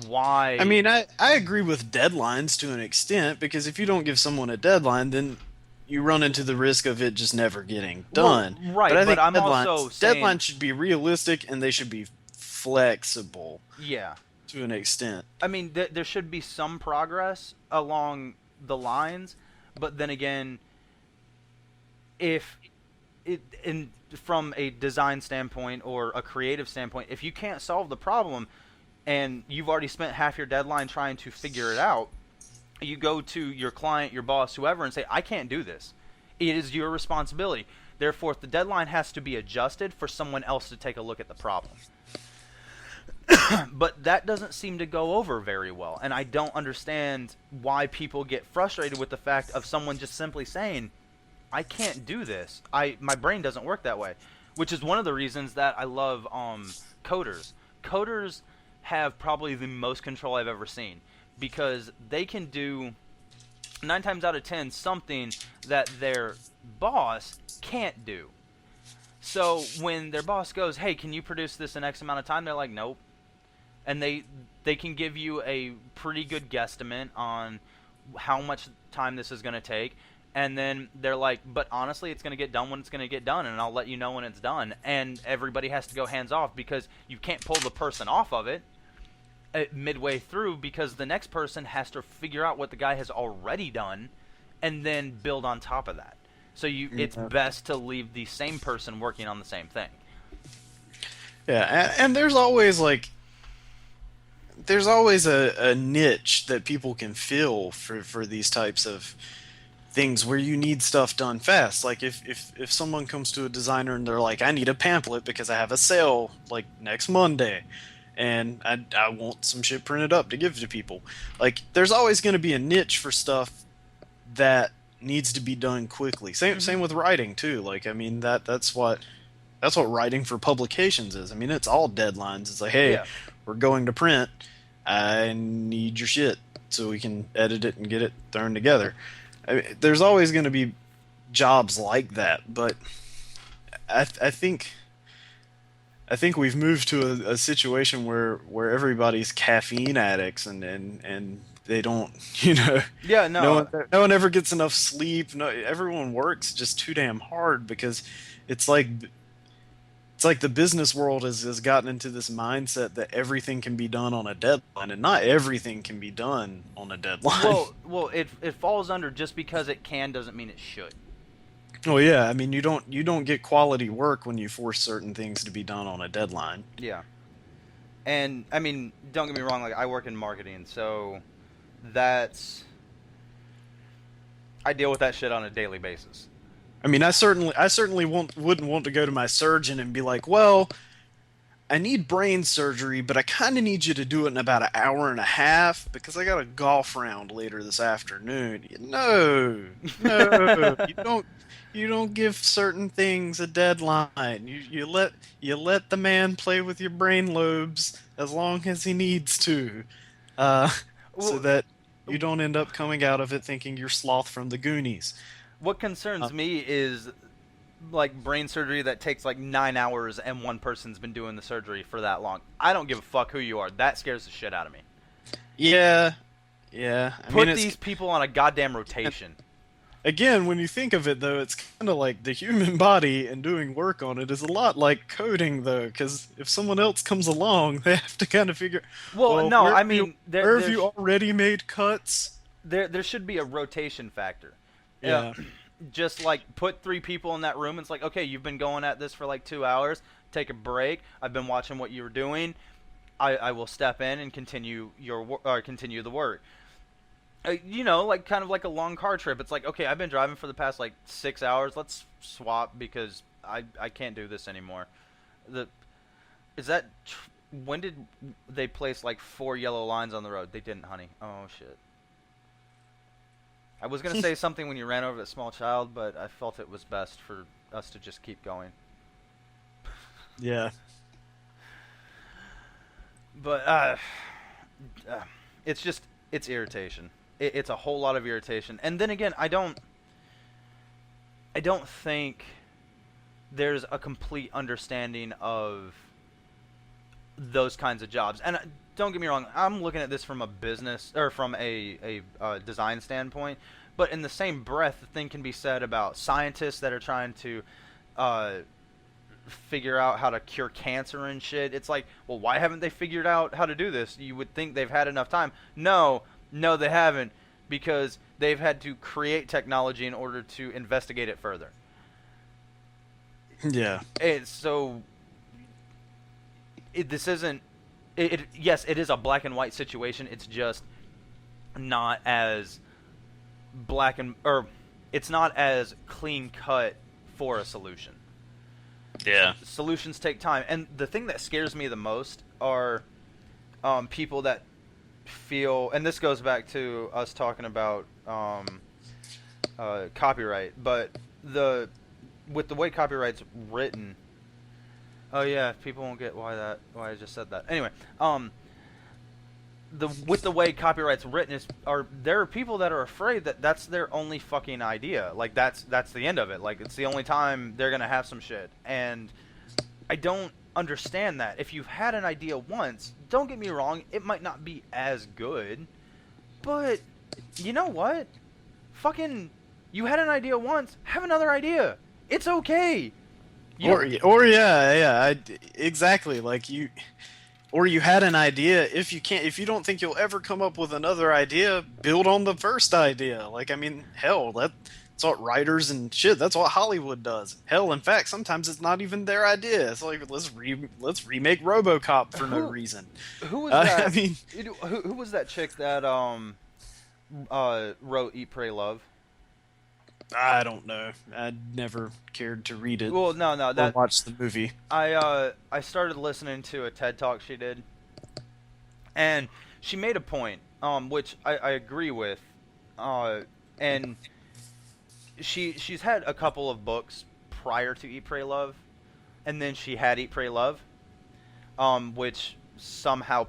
Speaker 3: why.
Speaker 5: I mean, I agree with deadlines to an extent, because if you don't give someone a deadline, then you run into the risk of it just never getting done.
Speaker 3: Well, right,
Speaker 5: but I think
Speaker 3: I'm also saying
Speaker 5: deadlines should be realistic and they should be flexible.
Speaker 3: Yeah.
Speaker 5: To an extent.
Speaker 3: I mean, there should be some progress along the lines, but then again, from a design standpoint or a creative standpoint, if you can't solve the problem and you've already spent half your deadline trying to figure it out, you go to your client, your boss, whoever, and say, I can't do this. It is your responsibility. Therefore, the deadline has to be adjusted for someone else to take a look at the problem. But that doesn't seem to go over very well, and I don't understand why people get frustrated with the fact of someone just simply saying, I can't do this. My brain doesn't work that way, which is one of the reasons that I love coders. Coders have probably the most control I've ever seen, because they can do 9 times out of 10 something that their boss can't do. So when their boss goes, hey, can you produce this in X amount of time? They're like, nope. And they can give you a pretty good guesstimate on how much time this is going to take. And then they're like, but honestly, it's going to get done when it's going to get done, and I'll let you know when it's done. And everybody has to go hands off, because you can't pull the person off of it midway through, because the next person has to figure out what the guy has already done and then build on top of that. So it's best to leave the same person working on the same thing.
Speaker 5: Yeah, and there's always a niche that people can fill for these types of things where you need stuff done fast. Like if someone comes to a designer and they're like, I need a pamphlet because I have a sale like next Monday, and I want some shit printed up to give to people. Like, there's always going to be a niche for stuff that needs to be done quickly. Same with writing too. Like, I mean, that's what writing for publications is. I mean, it's all deadlines. It's like, hey, we're going to print. I need your shit so we can edit it and get it thrown together. I mean, there's always going to be jobs like that, but I think we've moved to a situation where everybody's caffeine addicts and they don't, you know.
Speaker 3: Yeah, no.
Speaker 5: No one ever gets enough sleep. No, everyone works just too damn hard because it's like the business world has gotten into this mindset that everything can be done on a deadline, and not everything can be done on a deadline.
Speaker 3: Well, it falls under just because it can doesn't mean it should.
Speaker 5: Well, yeah, I mean you don't get quality work when you force certain things to be done on a deadline.
Speaker 3: Yeah. And I mean, don't get me wrong, like I work in marketing, so I deal with that shit on a daily basis.
Speaker 5: I mean, I certainly wouldn't want to go to my surgeon and be like, "Well, I need brain surgery, but I kind of need you to do it in about an hour and a half because I got a golf round later this afternoon." No, you don't give certain things a deadline. You let the man play with your brain lobes as long as he needs to, so that you don't end up coming out of it thinking you're Sloth from the Goonies.
Speaker 3: What concerns me is like brain surgery that takes like 9 hours and one person's been doing the surgery for that long. I don't give a fuck who you are. That scares the shit out of me.
Speaker 5: Yeah.
Speaker 3: Put these people on a goddamn rotation.
Speaker 5: Again, when you think of it, though, it's kind of like the human body and doing work on it is a lot like coding, though, because if someone else comes along, they have to kind of figure.
Speaker 3: Well, no, I mean,
Speaker 5: where have you already made cuts?
Speaker 3: There should be a rotation factor.
Speaker 5: Yeah.
Speaker 3: Just like put 3 people in that room. It's like, okay, you've been going at this for like 2 hours. Take a break. I've been watching what you were doing. I will step in and continue continue the work. You know, like kind of like a long car trip. It's like, okay, I've been driving for the past like 6 hours. Let's swap because I can't do this anymore. When did they place like 4 yellow lines on the road? They didn't, honey. Oh shit. I was gonna say something when you ran over a small child, but I felt it was best for us to just keep going.
Speaker 5: Yeah.
Speaker 3: But it's irritation. It's a whole lot of irritation. And then again, I don't think there's a complete understanding of those kinds of jobs. And don't get me wrong, I'm looking at this from a business or from a design standpoint. But in the same breath, the thing can be said about scientists that are trying to figure out how to cure cancer and shit. It's like, well, why haven't they figured out how to do this? You would think they've had enough time. No, they haven't, because they've had to create technology in order to investigate it further.
Speaker 5: Yeah.
Speaker 3: This isn't. Yes, it is a black and white situation. It's just not as it's not as clean cut for a solution.
Speaker 4: Yeah.
Speaker 3: Solutions take time, and the thing that scares me the most are people that feel, and this goes back to us talking about copyright, but with the way copyright's written. Oh yeah, people won't get why I just said that. Anyway, with the way copyright's written there are people that are afraid that that's their only fucking idea. Like that's the end of it. Like it's the only time they're gonna have some shit. And I don't understand that. If you've had an idea once, don't get me wrong, it might not be as good, but you know what? Fucking, you had an idea once, have another idea. It's okay.
Speaker 5: Exactly. Like you had an idea. If you don't think you'll ever come up with another idea, build on the first idea. Like, I mean, hell, that's what writers and shit. That's what Hollywood does. Hell, in fact, sometimes it's not even their idea. It's like let's remake RoboCop for no reason.
Speaker 3: Who was that?
Speaker 5: I mean,
Speaker 3: who was that chick that wrote Eat, Pray, Love?
Speaker 5: I don't know. I never cared to read it.
Speaker 3: Well, no,
Speaker 5: or watch the movie.
Speaker 3: I started listening to a TED Talk she did, and she made a point, which I agree with, and she's had a couple of books prior to Eat, Pray, Love, and then she had Eat, Pray, Love, which somehow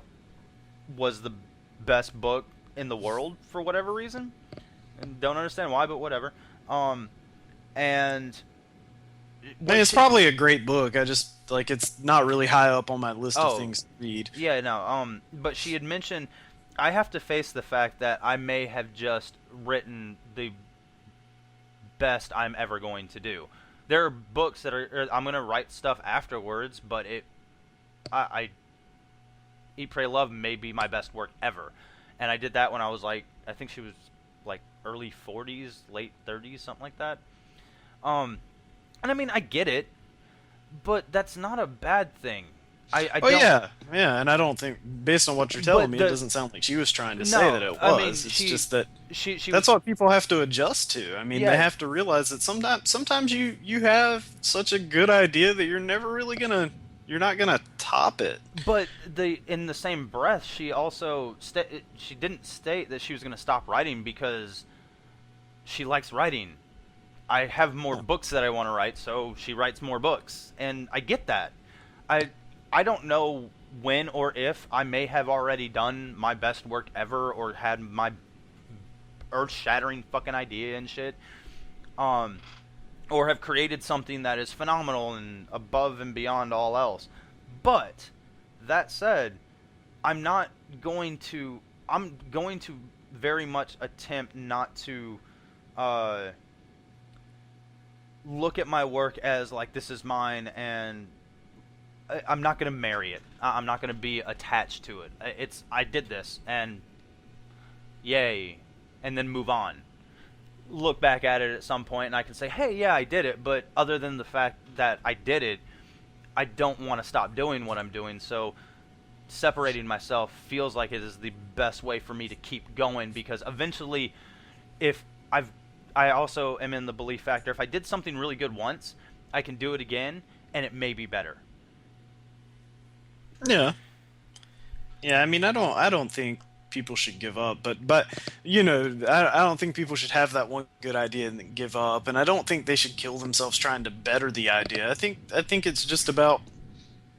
Speaker 3: was the best book in the world for whatever reason, and don't understand why, but whatever. And
Speaker 5: it's probably a great book. I just it's not really high up on my list of things to read.
Speaker 3: Yeah, no. But she had mentioned I have to face the fact that I may have just written the best I'm ever going to do. There are books that I'm going to write stuff afterwards, but I Eat, Pray, Love may be my best work ever. And I did that when I was like, I think she was like early 40s, late 30s, something like that. And I mean, I get it, but that's not a bad thing. I don't,
Speaker 5: yeah, and I don't think, based on what you're telling me, it doesn't sound like she was trying to say that it was.
Speaker 3: I mean,
Speaker 5: it's just that
Speaker 3: she
Speaker 5: that's
Speaker 3: was,
Speaker 5: what people have to adjust to. I mean,
Speaker 3: Yeah.
Speaker 5: they have to realize that sometimes you have such a good idea that you're never really you're not gonna top it.
Speaker 3: But in the same breath, she also she didn't state that she was going to stop writing because she likes writing. I have more books that I want to write, so she writes more books, and I get that. I don't know when or if I may have already done my best work ever or had my earth-shattering fucking idea and shit, or have created something that is phenomenal and above and beyond all else. But that said, I'm going to very much attempt not to look at my work as like this is mine, and I'm not going to marry it. I'm not going to be attached to it. I did this, and yay, and then move on. Look back at it at some point, and I can say, hey, yeah, I did it, but other than the fact that I did it, I don't want to stop doing what I'm doing, so separating myself feels like it is the best way for me to keep going, because eventually, I also am in the belief factor, if I did something really good once, I can do it again, and it may be better.
Speaker 5: Yeah. Yeah, I mean, I don't think people should give up, but you know, I don't think people should have that one good idea and then give up, and I don't think they should kill themselves trying to better the idea. I think it's just about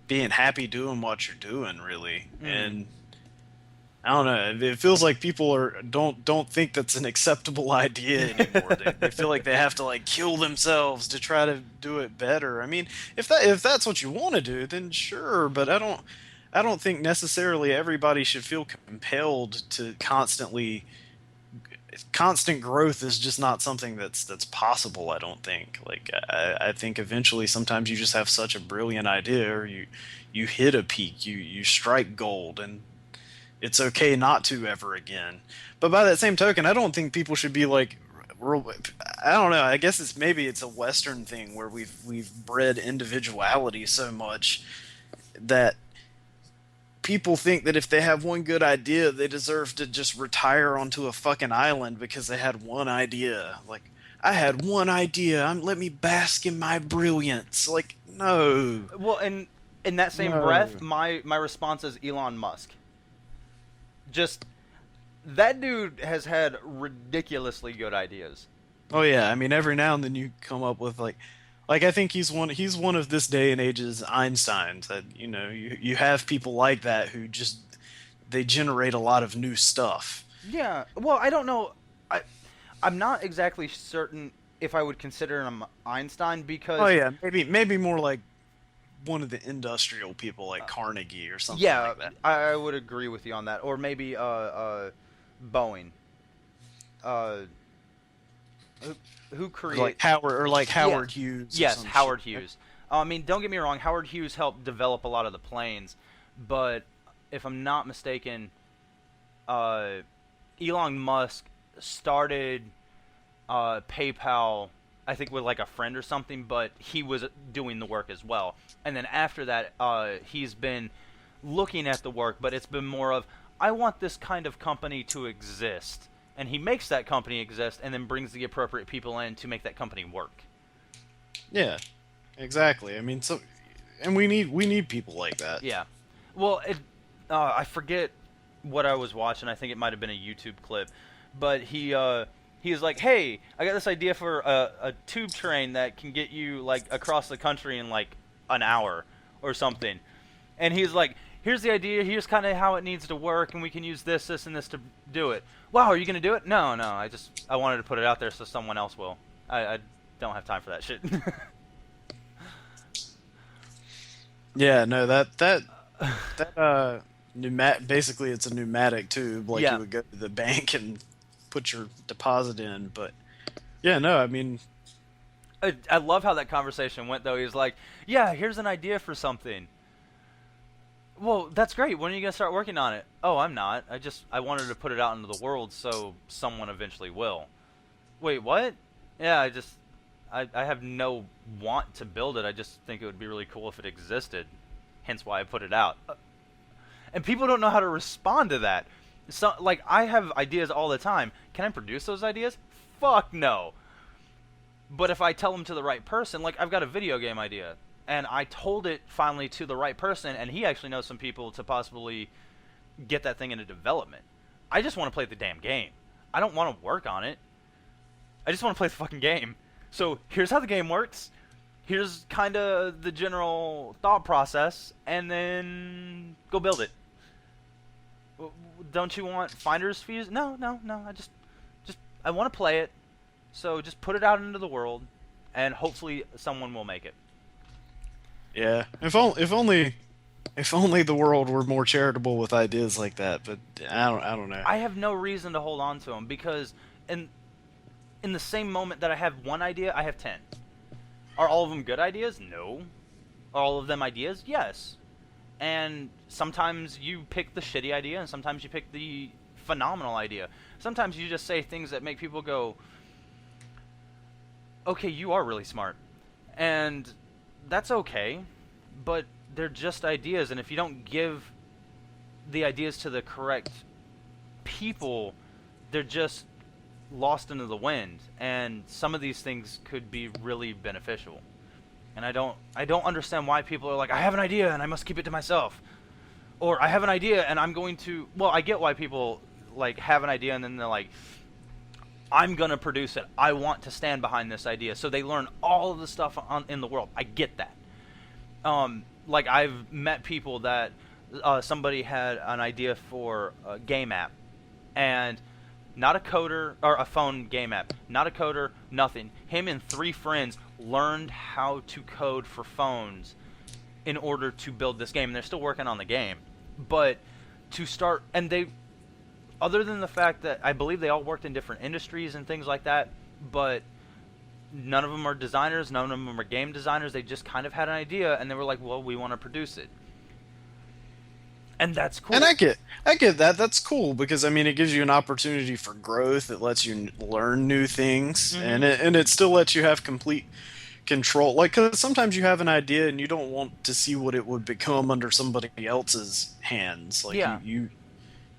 Speaker 5: being happy doing what you're doing, really. And I don't know, it feels like people don't think that's an acceptable idea anymore. They feel like they have to like kill themselves to try to do it better. I mean, if that's what you want to do, then sure, but I don't think necessarily everybody should feel compelled to constant growth is just not something that's possible. I don't think. Like I think eventually sometimes you just have such a brilliant idea, or you hit a peak, you strike gold, and it's okay not to ever again. But by that same token, I don't think people should be like, I don't know, I guess maybe it's a Western thing where we've bred individuality so much that people think that if they have one good idea, they deserve to just retire onto a fucking island because they had one idea. Like, I had one idea, let me bask in my brilliance. Like, no.
Speaker 3: Well, and in that same breath, my response is Elon Musk. Just, that dude has had ridiculously good ideas.
Speaker 5: Oh yeah, I mean, every now and then you come up with like I think he's one of this day and age's Einsteins. That, you know, you have people like that who just, they generate a lot of new stuff.
Speaker 3: Yeah, well, I don't know. I'm not exactly certain if I would consider him Einstein, because
Speaker 5: Oh yeah, maybe more like one of the industrial people, like Carnegie or something like that.
Speaker 3: I would agree with you on that. Or maybe Boeing. Who created
Speaker 5: Howard Hughes.
Speaker 3: Yes, Howard Hughes. I mean, don't get me wrong, Howard Hughes helped develop a lot of the planes, but if I'm not mistaken, Elon Musk started PayPal, I think, with like a friend or something, but he was doing the work as well. And then after that, he's been looking at the work, but it's been more of, I want this kind of company to exist. And he makes that company exist and then brings the appropriate people in to make that company work.
Speaker 5: Yeah, exactly. I mean, and we need people like that.
Speaker 3: Yeah. Well, I forget what I was watching. I think it might have been a YouTube clip, but he was like, "Hey, I got this idea for a tube train that can get you like across the country in like an hour or something." And he's like, "Here's the idea. Here's kind of how it needs to work, and we can use this, and this to do it." Wow, are you gonna do it? No. I wanted to put it out there so someone else will. I don't have time for that shit.
Speaker 5: Yeah, no, that basically it's a pneumatic tube, like
Speaker 3: Yeah.
Speaker 5: you would go to the bank and put your deposit in. But yeah, no, I mean,
Speaker 3: I love how that conversation went, though. He was like, yeah, here's an idea for something. Well, that's great. When are you going to start working on it? Oh, I'm not. I wanted to put it out into the world so someone eventually will. Wait, what? Yeah, I have no want to build it. I just think it would be really cool if it existed. Hence why I put it out. And people don't know how to respond to that. So, like, I have ideas all the time. Can I produce those ideas? Fuck no. But if I tell them to the right person, like, I've got a video game idea, and I told it finally to the right person, and he actually knows some people to possibly get that thing into development. I just want to play the damn game. I don't want to work on it. I just want to play the fucking game. So here's how the game works. Here's kind of the general thought process, and then go build it. Don't you want finder's fees? No. I want to play it. So just put it out into the world, and hopefully someone will make it.
Speaker 5: yeah. If only the world were more charitable with ideas like that. But I don't know.
Speaker 3: I have no reason to hold on to them because in the same moment that I have one idea, I have 10. Are all of them good ideas? No. Are all of them ideas? Yes. And sometimes you pick the shitty idea, and sometimes you pick the phenomenal idea. Sometimes you just say things that make people go, okay, you are really smart. And that's okay, but they're just ideas, and if you don't give the ideas to the correct people, they're just lost into the wind, and some of these things could be really beneficial. And I don't understand why people are like, I have an idea and I must keep it to myself. Or I have an idea and I'm going to, well, I get why people like have an idea and then they're like, I'm going to produce it. I want to stand behind this idea. So they learn all of the stuff in the world. I get that. Like I've met people that somebody had an idea for a game app, and not a coder, or a phone game app, not a coder, nothing. Him and 3 friends learned how to code for phones in order to build this game. And they're still working on the game. But to start, and they, other than the fact that I believe they all worked in different industries and things like that, but none of them are designers, none of them are game designers. They just kind of had an idea, and they were like, well, we want to produce it. And that's cool.
Speaker 5: And I get that. That's cool because I mean it gives you an opportunity for growth. It lets you learn new things,
Speaker 3: Mm-hmm.
Speaker 5: and it still lets you have complete control. Like 'cause sometimes you have an idea and you don't want to see what it would become under somebody else's hands. Like
Speaker 3: Yeah.
Speaker 5: you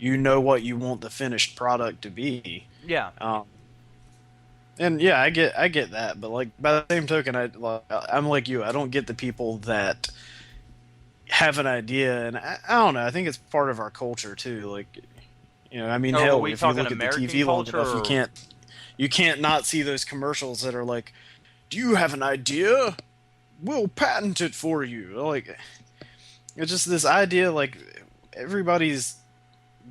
Speaker 5: know what you want the finished product to be.
Speaker 3: Yeah.
Speaker 5: And yeah, I get that. But like by the same token, I'm like you. I don't get the people that have an idea, and I don't know. I think it's part of our culture too. Like, you know, I mean,
Speaker 3: Are
Speaker 5: hell,
Speaker 3: we
Speaker 5: if you
Speaker 3: talking
Speaker 5: look at the
Speaker 3: American
Speaker 5: TV long
Speaker 3: culture,
Speaker 5: enough,
Speaker 3: or-
Speaker 5: you can't not see those commercials that are like, "Do you have an idea? We'll patent it for you." Like, it's just this idea. Like, everybody's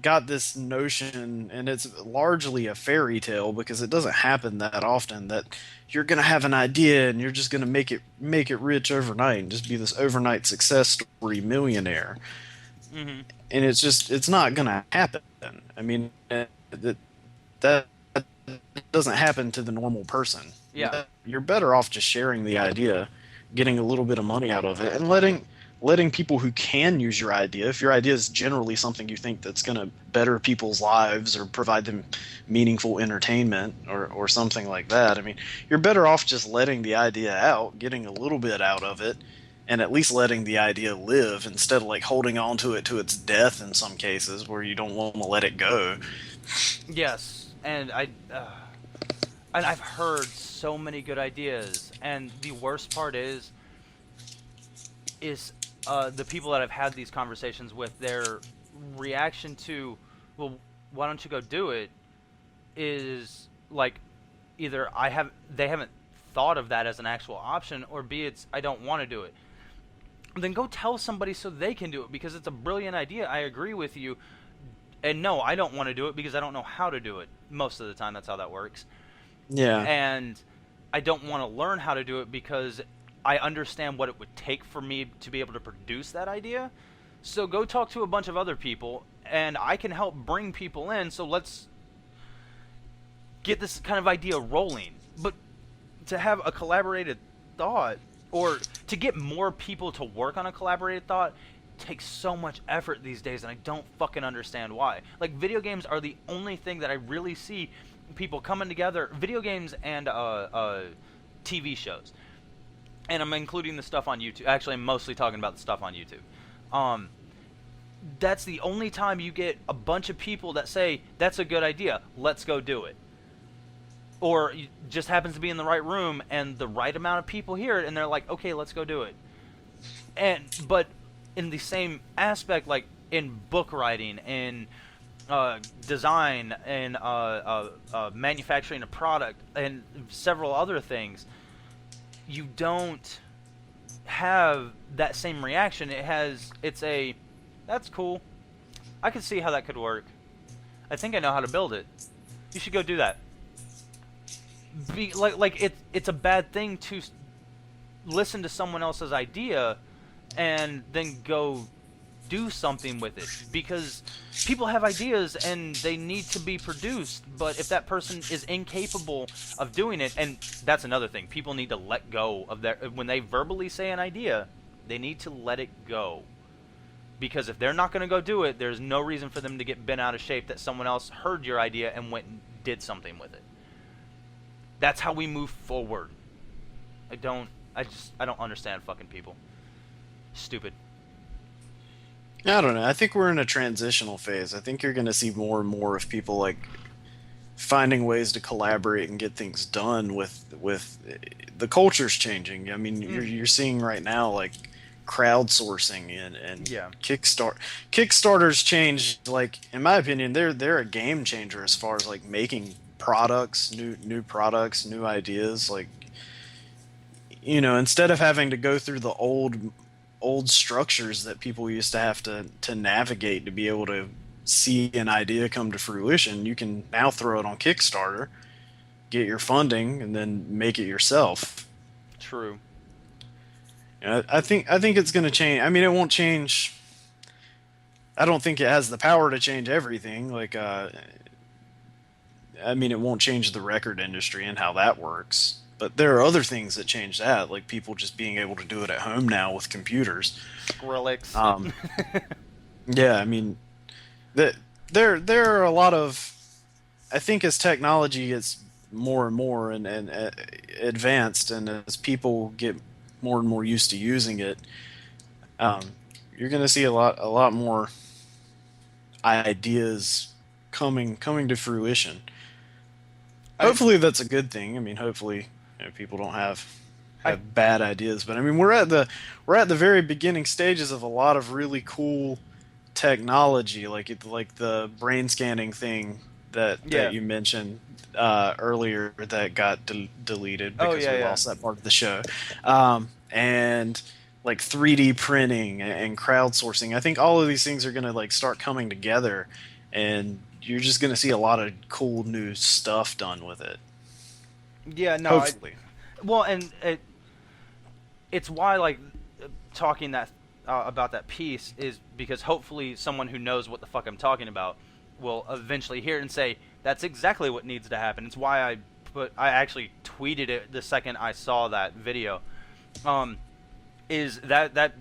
Speaker 5: got this notion, and it's largely a fairy tale because it doesn't happen that often. That you're gonna have an idea and you're just gonna make it rich overnight and just be this overnight success story millionaire.
Speaker 3: Mm-hmm.
Speaker 5: And it's not gonna happen. I mean, that doesn't happen to the normal person.
Speaker 3: Yeah.
Speaker 5: You're better off just sharing the idea, getting a little bit of money out of it, and letting people who can use your idea, if your idea is generally something you think that's going to better people's lives or provide them meaningful entertainment or something like that. I mean, you're better off just letting the idea out, getting a little bit out of it, and at least letting the idea live instead of like holding on to it to its death in some cases where you don't want to let it go.
Speaker 3: Yes, and I've heard so many good ideas, and the worst part is the people that I've had these conversations with, their reaction to, well, why don't you go do it, is like either they haven't thought of that as an actual option, or B, it's I don't want to do it. Then go tell somebody so they can do it, because it's a brilliant idea. I agree with you. And no, I don't want to do it because I don't know how to do it. Most of the time, that's how that works.
Speaker 5: Yeah.
Speaker 3: And I don't want to learn how to do it because I understand what it would take for me to be able to produce that idea. So go talk to a bunch of other people, and I can help bring people in, so let's get this kind of idea rolling. But to have a collaborated thought, or to get more people to work on a collaborated thought, takes so much effort these days, and I don't fucking understand why. Like, video games are the only thing that I really see people coming together. Video games and TV shows. And I'm including the stuff on YouTube. Actually, I'm mostly talking about the stuff on YouTube. That's the only time you get a bunch of people that say, that's a good idea, let's go do it. Or it just happens to be in the right room, and the right amount of people hear it, and they're like, okay, let's go do it. But in the same aspect, like in book writing, in design, in manufacturing a product, and several other things, you don't have that same reaction. It's a, that's cool. I can see how that could work. I think I know how to build it. You should go do that. It's a bad thing to listen to someone else's idea and then go do something with it, because people have ideas and they need to be produced. But if that person is incapable of doing it, and that's another thing, people need to let go of their, when they verbally say an idea, they need to let it go, because if they're not going to go do it, there's no reason for them to get bent out of shape that someone else heard your idea and went and did something with it. That's how we move forward. I don't understand fucking people. Stupid.
Speaker 5: I don't know. I think we're in a transitional phase. I think you're going to see more and more of people like finding ways to collaborate and get things done with the culture's changing. I mean, you're seeing right now like crowdsourcing and
Speaker 3: Yeah.
Speaker 5: Kickstarter's changed. Like, in my opinion, they're a game changer as far as like making products, new products, new ideas. Like, you know, instead of having to go through the old structures that people used to have to navigate to be able to see an idea come to fruition, you can now throw it on Kickstarter, get your funding, and then make it yourself.
Speaker 3: True.
Speaker 5: You know, I think it's going to change. I mean, it won't change. I don't think it has the power to change everything. Like, I mean, it won't change the record industry and how that works. But there are other things that change that, like people just being able to do it at home now with computers.
Speaker 3: Skrillex.
Speaker 5: Yeah, I mean, there are a lot of. I think as technology gets more and more and advanced, and as people get more and more used to using it, you're going to see a lot more ideas coming to fruition. Hopefully, that's a good thing. I mean, hopefully, you know, people don't have bad ideas. But I mean, we're at the very beginning stages of a lot of really cool technology, like the brain scanning thing that you mentioned earlier that got deleted because we lost that part of the show, and like 3D printing and crowdsourcing. I think all of these things are going to like start coming together, and you're just going to see a lot of cool new stuff done with it.
Speaker 3: Yeah, no.
Speaker 5: Hopefully.
Speaker 3: Well, and it's why, like, talking that about that piece is because hopefully someone who knows what the fuck I'm talking about will eventually hear it and say, that's exactly what needs to happen. It's why I actually tweeted it the second I saw that video. Is that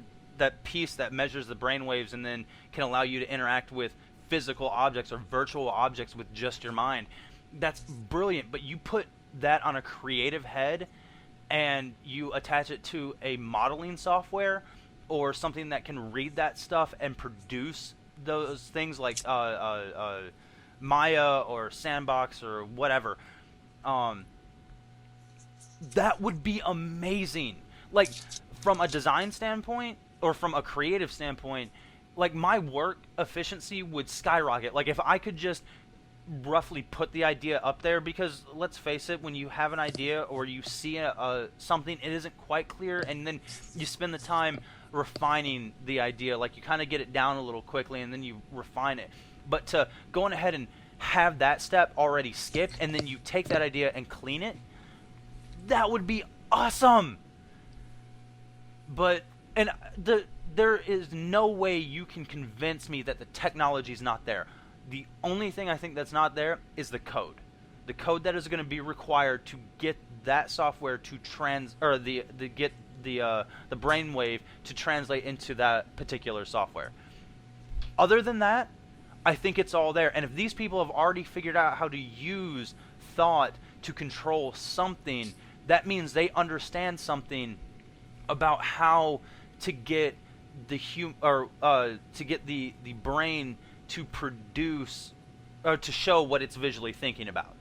Speaker 3: piece that measures the brainwaves and then can allow you to interact with physical objects or virtual objects with just your mind. That's brilliant, but you put that on a creative head and you attach it to a modeling software or something that can read that stuff and produce those things like Maya or Sandbox or whatever. That would be amazing. Like, from a design standpoint or from a creative standpoint, like, my work efficiency would skyrocket. Like, if I could just roughly put the idea up there, because let's face it, when you have an idea or you see something, it isn't quite clear, and then you spend the time refining the idea. Like, you kind of get it down a little quickly and then you refine it. But to go on ahead and have that step already skipped and then you take that idea and clean it, that would be awesome. But and there is no way you can convince me that the technology's not there. The only thing I think that's not there is the code. The code that is going to be required to get that software to get the brainwave to translate into that particular software. Other than that, I think it's all there. And if these people have already figured out how to use thought to control something, that means they understand something about how to get the brain to produce or to show what it's visually thinking about.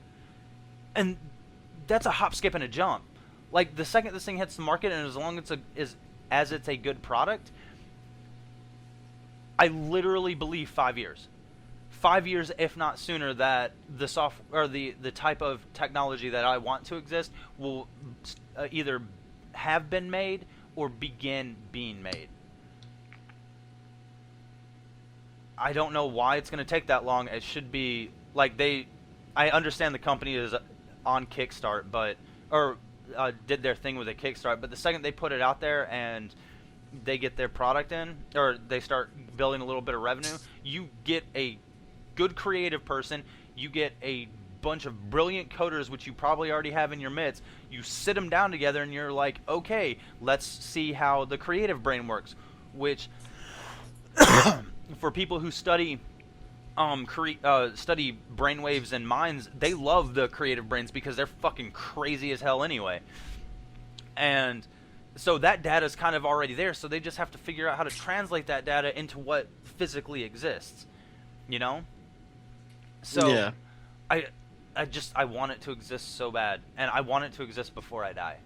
Speaker 3: And that's a hop, skip, and a jump. Like, the second this thing hits the market, and as long as it's a good product, I literally believe 5 years. 5 years, if not sooner, that the the type of technology that I want to exist will either have been made or begin being made. I don't know why it's going to take that long. It should be like I understand the company is on Kickstart, did their thing with a Kickstart, but the second they put it out there and they get their product in, or they start building a little bit of revenue, you get a good creative person, you get a bunch of brilliant coders, which you probably already have in your midst. You sit them down together and you're like, okay, let's see how the creative brain works, which for people who study brainwaves and minds, they love the creative brains because they're fucking crazy as hell anyway. And so that data is kind of already there, so they just have to figure out how to translate that data into what physically exists, you know? So
Speaker 5: Yeah.
Speaker 3: I want it to exist so bad, and I want it to exist before I die.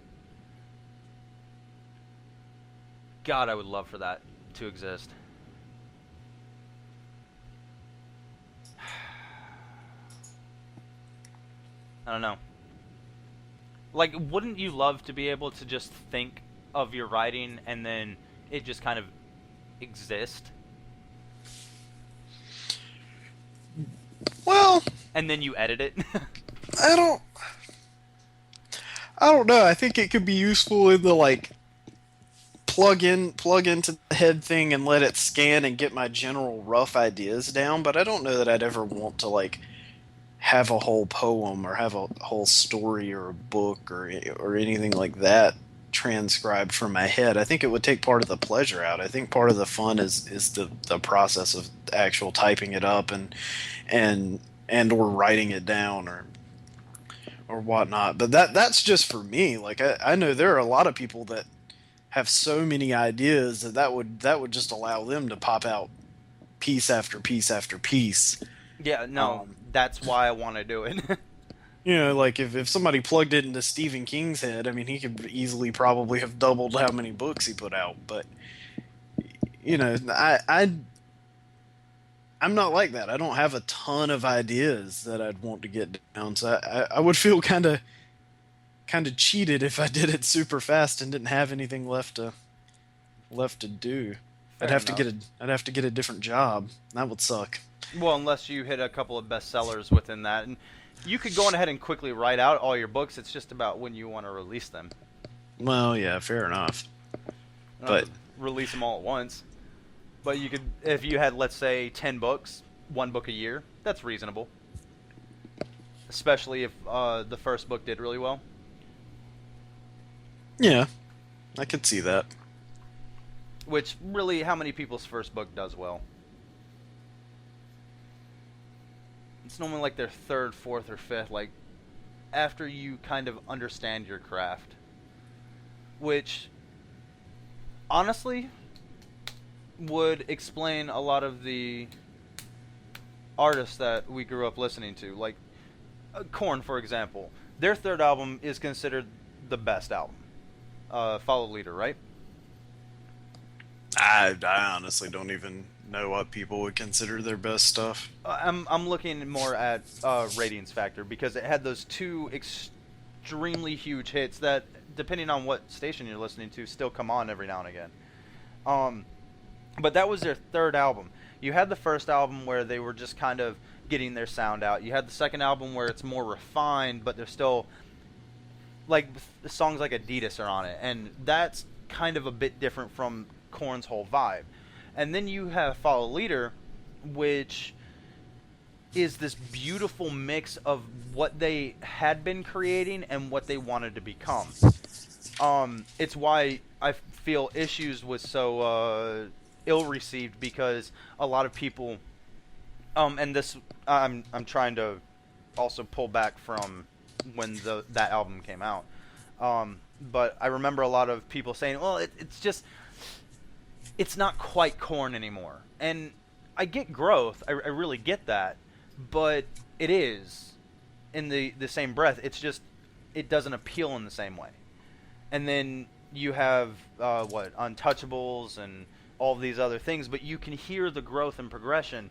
Speaker 3: God, I would love for that to exist. I don't know. Like, wouldn't you love to be able to just think of your writing and then it just kind of exist?
Speaker 5: Well,
Speaker 3: And then you edit it?
Speaker 5: I don't know. I think it could be useful in the like plug into the head thing and let it scan and get my general rough ideas down, but I don't know that I'd ever want to like have a whole poem or have a whole story or a book or anything like that transcribed from my head. I think it would take part of the pleasure out. I think part of the fun is the process of actual typing it up and or writing it down or whatnot. But that's just for me. Like I know there are a lot of people that have so many ideas that would just allow them to pop out piece after piece after piece.
Speaker 3: Yeah, no, that's why I want to do it.
Speaker 5: You know, like if somebody plugged it into Stephen King's head, I mean, he could easily probably have doubled how many books he put out. But you know, I'm not like that. I don't have a ton of ideas that I'd want to get down. So I would feel kind of cheated if I did it super fast and didn't have anything left to do. I'd have to get a different job. That would suck.
Speaker 3: Well, unless you hit a couple of bestsellers within that, and you could go on ahead and quickly write out all your books. It's just about when you want to release them.
Speaker 5: Well, yeah, fair enough. But
Speaker 3: Release them all at once. But you could, if you had, let's say, 10 books, 1 book a year, that's reasonable. Especially if the first book did really well.
Speaker 5: Yeah, I could see that.
Speaker 3: Which, really, how many people's first book does well? It's normally like their 3rd, 4th, or 5th, like, after you kind of understand your craft. Which, honestly, would explain a lot of the artists that we grew up listening to. Like, Korn, for example. Their 3rd album is considered the best album. Follow Leader, right?
Speaker 5: I honestly don't even know what people would consider their best stuff.
Speaker 3: I'm looking more at ratings factor because it had those 2 extremely huge hits that, depending on what station you're listening to, still come on every now and again. But that was their 3rd album. You had the first album where they were just kind of getting their sound out. You had the second album where it's more refined, but they're still, like, songs like Adidas are on it. And that's kind of a bit different from Korn's whole vibe. And then you have Follow Leader, which is this beautiful mix of what they had been creating and what they wanted to become. It's why I feel Issues was so ill-received, because a lot of people, and this I'm trying to also pull back from when that album came out. But I remember a lot of people saying, well, it's not quite Korn anymore. And I get growth. I really get that. But it is, in the same breath, it's just, it doesn't appeal in the same way. And then you have, Untouchables and all of these other things, but you can hear the growth and progression.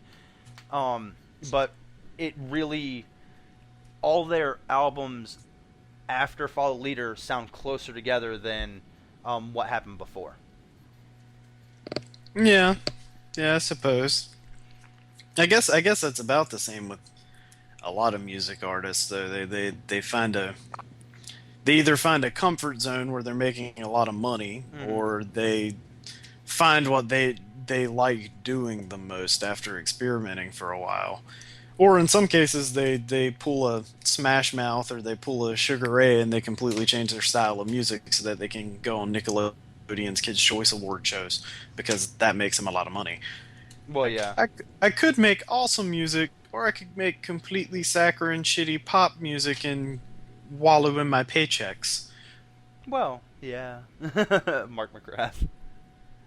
Speaker 3: But it really, all their albums after Follow Leader sound closer together than what happened before.
Speaker 5: Yeah, I suppose. I guess that's about the same with a lot of music artists. Though they either find a comfort zone where they're making a lot of money, or they find what they like doing the most after experimenting for a while. Or in some cases, they pull a Smash Mouth or they pull a Sugar Ray and they completely change their style of music so that they can go on Nickelodeon's Kids' Choice Award shows, because that makes them a lot of money.
Speaker 3: Well, yeah.
Speaker 5: I could make awesome music, or I could make completely saccharine, shitty pop music and wallow in my paychecks.
Speaker 3: Well, yeah. Mark McGrath.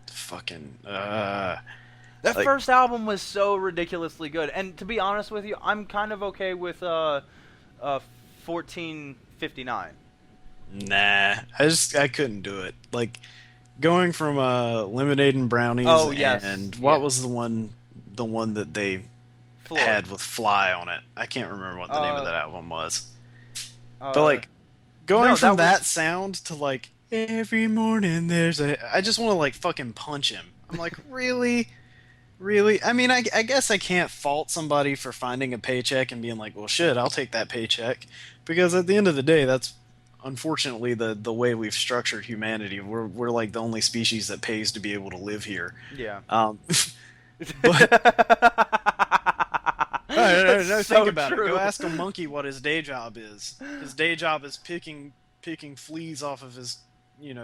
Speaker 5: Fucking,
Speaker 3: That first album was so ridiculously good. And to be honest with you, I'm kind of okay with 1459.
Speaker 5: Nah, I couldn't do it. Like, going from Lemonade and Brownies, and what was the one that they had with Fly on it? I can't remember what the name of that album was. But like, going from that sound to like every morning I just want to like fucking punch him. I'm like, really? I mean, I guess I can't fault somebody for finding a paycheck and being like, well, shit, I'll take that paycheck, because at the end of the day, that's unfortunately the way we've structured humanity. We're like the only species that pays to be able to live here.
Speaker 3: Yeah.
Speaker 5: But no,
Speaker 3: so
Speaker 5: think about
Speaker 3: true.
Speaker 5: it. Go ask a monkey what his day job is. His day job is picking fleas off of his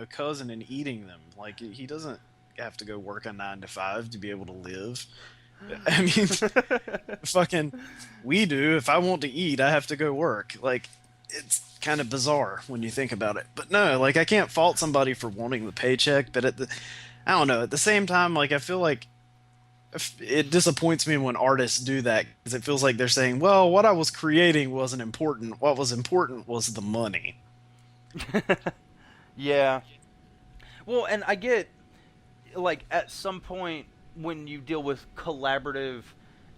Speaker 5: cousin and eating them. Like, he doesn't have to go work a 9 to 5 to be able to live. I mean, fucking, we do. If I want to eat, I have to go work. Like, it's kind of bizarre when you think about it. But no, like, I can't fault somebody for wanting the paycheck, but I don't know, at the same time, like, I feel like it disappoints me when artists do that, because it feels like they're saying, well, what I was creating wasn't important. What was important was the money.
Speaker 3: Yeah. Well, and I get, like, at some point when you deal with collaborative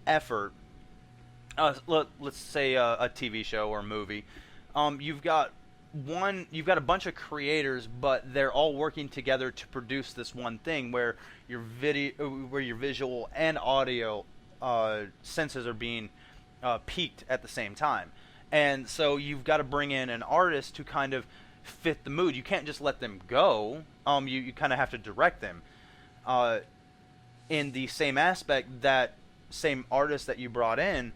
Speaker 3: effort, let's say a TV show or a movie, you've got a bunch of creators, but they're all working together to produce this one thing where your visual and audio senses are being peaked at the same time. And so you've got to bring in an artist to kind of fit the mood. You can't just let them go. You kind of have to direct them. In the same aspect, that same artist that you brought in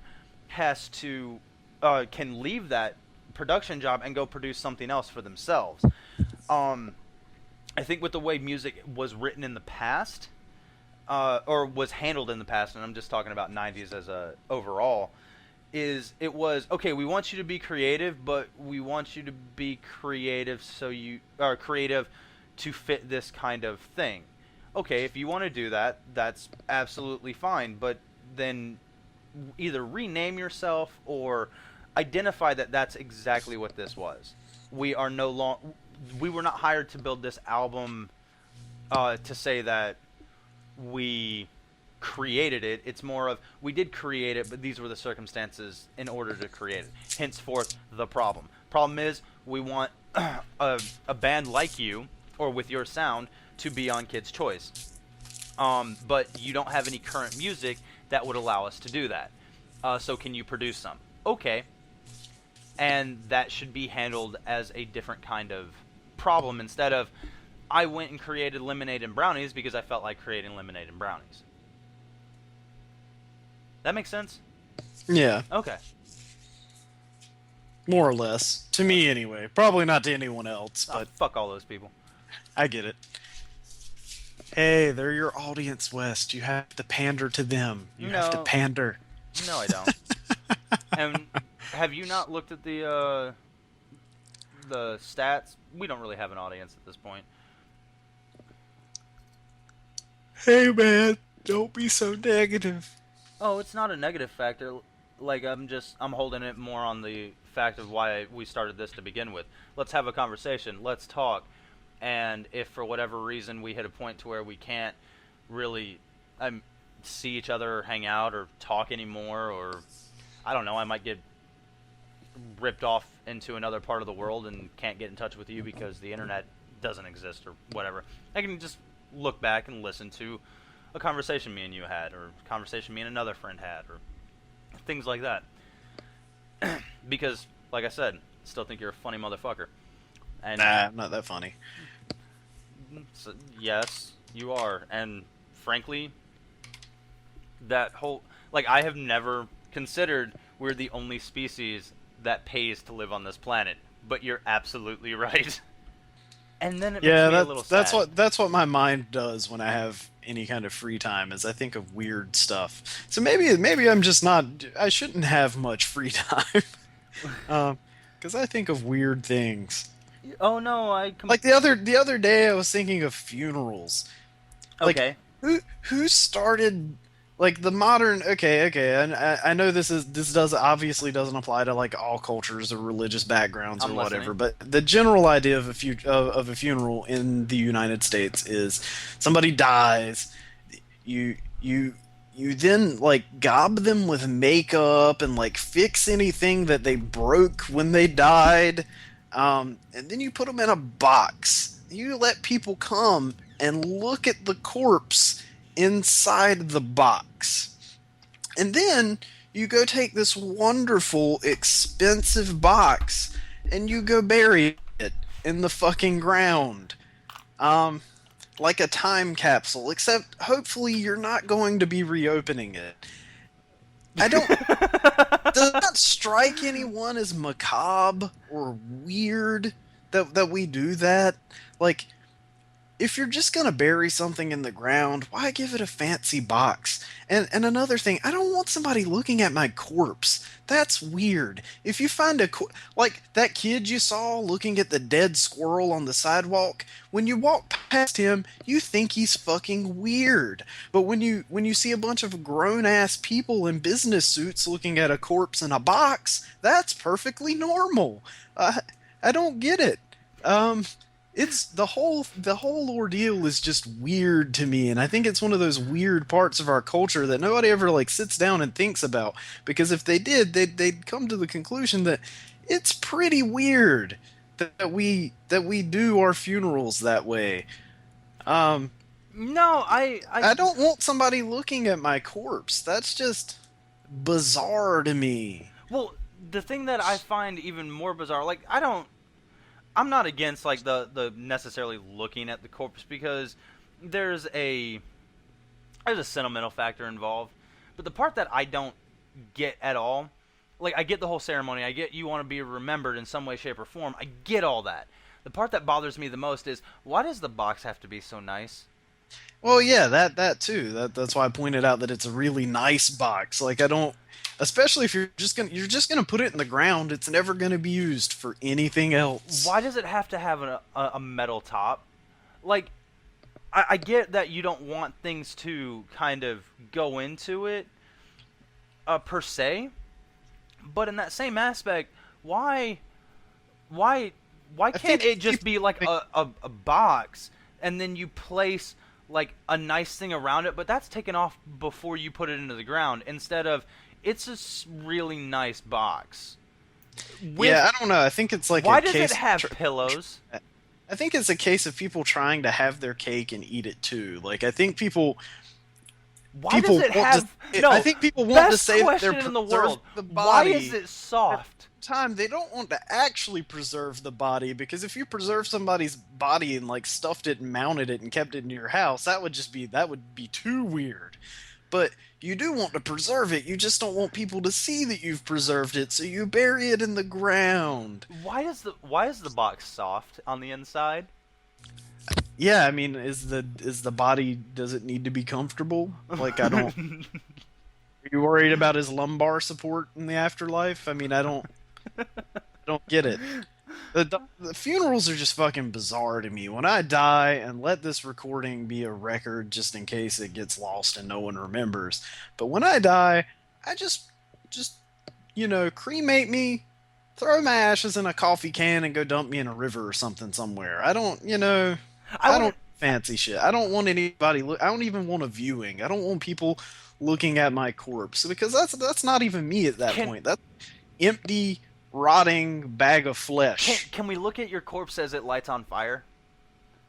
Speaker 3: has to can leave that production job and go produce something else for themselves. I think with the way music was written in the past, or was handled in the past, and I'm just talking about 90s as a overall, is it was, okay, we want you to be creative, but we want you to be creative so you are creative to fit this kind of thing. Okay, if you want to do that, that's absolutely fine, but then either rename yourself or identify that that's exactly what this was. We were not hired to build this album to say that we created it. It's more of, we did create it, but these were the circumstances in order to create it. Henceforth, the problem. Problem is, we want a band like you, or with your sound, to be on Kids' Choice. But you don't have any current music that would allow us to do that. So can you produce some? Okay. And that should be handled as a different kind of problem, instead of I went and created lemonade and brownies because I felt like creating lemonade and brownies. That makes sense?
Speaker 5: Yeah,
Speaker 3: Okay.
Speaker 5: more or less. To me, anyway. Probably not to anyone else,
Speaker 3: Oh,
Speaker 5: but
Speaker 3: fuck all those people.
Speaker 5: I get it. Hey, they're your audience, West. You have to pander to them. You have to
Speaker 3: No.
Speaker 5: pander.
Speaker 3: No, I don't. And have you not looked at the stats? We don't really have an audience at this point.
Speaker 5: Hey, man, don't be so negative.
Speaker 3: Oh, it's not a negative factor. Like, I'm holding it more on the fact of why we started this to begin with. Let's have a conversation. Let's talk. And if for whatever reason we hit a point to where we can't really see each other or hang out or talk anymore, or I don't know, I might get ripped off into another part of the world and can't get in touch with you because the internet doesn't exist or whatever, I can just look back and listen to a conversation me and you had, or a conversation me and another friend had, or things like that. Because, like I said, still think you're a funny motherfucker. And
Speaker 5: Nah, I'm not that funny.
Speaker 3: so, yes, you are. And frankly, that whole, like, I have never considered we're the only species that pays to live on this planet. But you're absolutely right. And then it makes me a little sad.
Speaker 5: that's what my mind does when I have any kind of free time, is I think of weird stuff. So maybe I'm just not. I shouldn't have much free time, because I think of weird things.
Speaker 3: Oh no,
Speaker 5: Like the other day, I was thinking of funerals. Like,
Speaker 3: okay.
Speaker 5: who started like the modern? Okay, and I know this does obviously doesn't apply to like all cultures or religious backgrounds or
Speaker 3: I'm
Speaker 5: whatever,
Speaker 3: listening.
Speaker 5: but the general idea of a funeral in the United States is somebody dies, you then like gob them with makeup and like fix anything that they broke when they died, and then you put them in a box. You let people come and look at the corpse inside the box. And then you go take this wonderful, expensive box and you go bury it in the fucking ground. Like a time capsule, except hopefully you're not going to be reopening it. I don't... Does that strike anyone as macabre or weird that we do that? Like, if you're just gonna bury something in the ground, why give it a fancy box? And another thing, I don't want somebody looking at my corpse. That's weird. If you find like that kid you saw looking at the dead squirrel on the sidewalk, when you walk past him, you think he's fucking weird. But when you see a bunch of grown-ass people in business suits looking at a corpse in a box, that's perfectly normal. I don't get it. It's the whole ordeal is just weird to me, and I think it's one of those weird parts of our culture that nobody ever like sits down and thinks about. Because if they did, they'd come to the conclusion that it's pretty weird that we do our funerals that way.
Speaker 3: No,
Speaker 5: I don't want somebody looking at my corpse. That's just bizarre to me.
Speaker 3: Well, the thing that I find even more bizarre, like, I'm not against like the necessarily looking at the corpse, because there's a sentimental factor involved. But the part that I don't get at all, like, I get the whole ceremony, I get you want to be remembered in some way, shape, or form, I get all that. The part that bothers me the most is, why does the box have to be so nice?
Speaker 5: Well, yeah, that too. That's why I pointed out that it's a really nice box. Like, I don't, especially if you're just gonna put it in the ground. It's never gonna be used for anything else.
Speaker 3: Why does it have to have a metal top? Like, I get that you don't want things to kind of go into it, per se, but in that same aspect, why can't it just be like a box, and then you place like a nice thing around it, but that's taken off before you put it into the ground, instead of it's a really nice box.
Speaker 5: Yeah, I don't know. I think it's like
Speaker 3: why
Speaker 5: a
Speaker 3: does
Speaker 5: case
Speaker 3: it have pillows?
Speaker 5: I think it's a case of people trying to have their cake and eat it too. Like, I think people
Speaker 3: Why does it
Speaker 5: want
Speaker 3: have
Speaker 5: to,
Speaker 3: no?
Speaker 5: I think people want to
Speaker 3: best
Speaker 5: say that they're
Speaker 3: question in the
Speaker 5: preserving
Speaker 3: world.
Speaker 5: the
Speaker 3: Why
Speaker 5: body.
Speaker 3: is it soft?
Speaker 5: Time they don't want to actually preserve the body, because if you preserve somebody's body and like stuffed it and mounted it and kept it in your house, that would be too weird. But you do want to preserve it, you just don't want people to see that you've preserved it, so you bury it in the ground.
Speaker 3: Why is the box soft on the inside?
Speaker 5: Yeah, I mean, is the body, does it need to be comfortable? Like, I don't. Are you worried about his lumbar support in the afterlife? I mean, I don't get it. The funerals are just fucking bizarre to me. When I die, and let this recording be a record just in case it gets lost and no one remembers. But when I die, I just cremate me, throw my ashes in a coffee can, and go dump me in a river or something somewhere. I don't fancy shit. I don't want anybody. I don't even want a viewing. I don't want people looking at my corpse, because that's not even me at that point. That's empty, rotting bag of flesh.
Speaker 3: Can we look at your corpse as it lights on fire?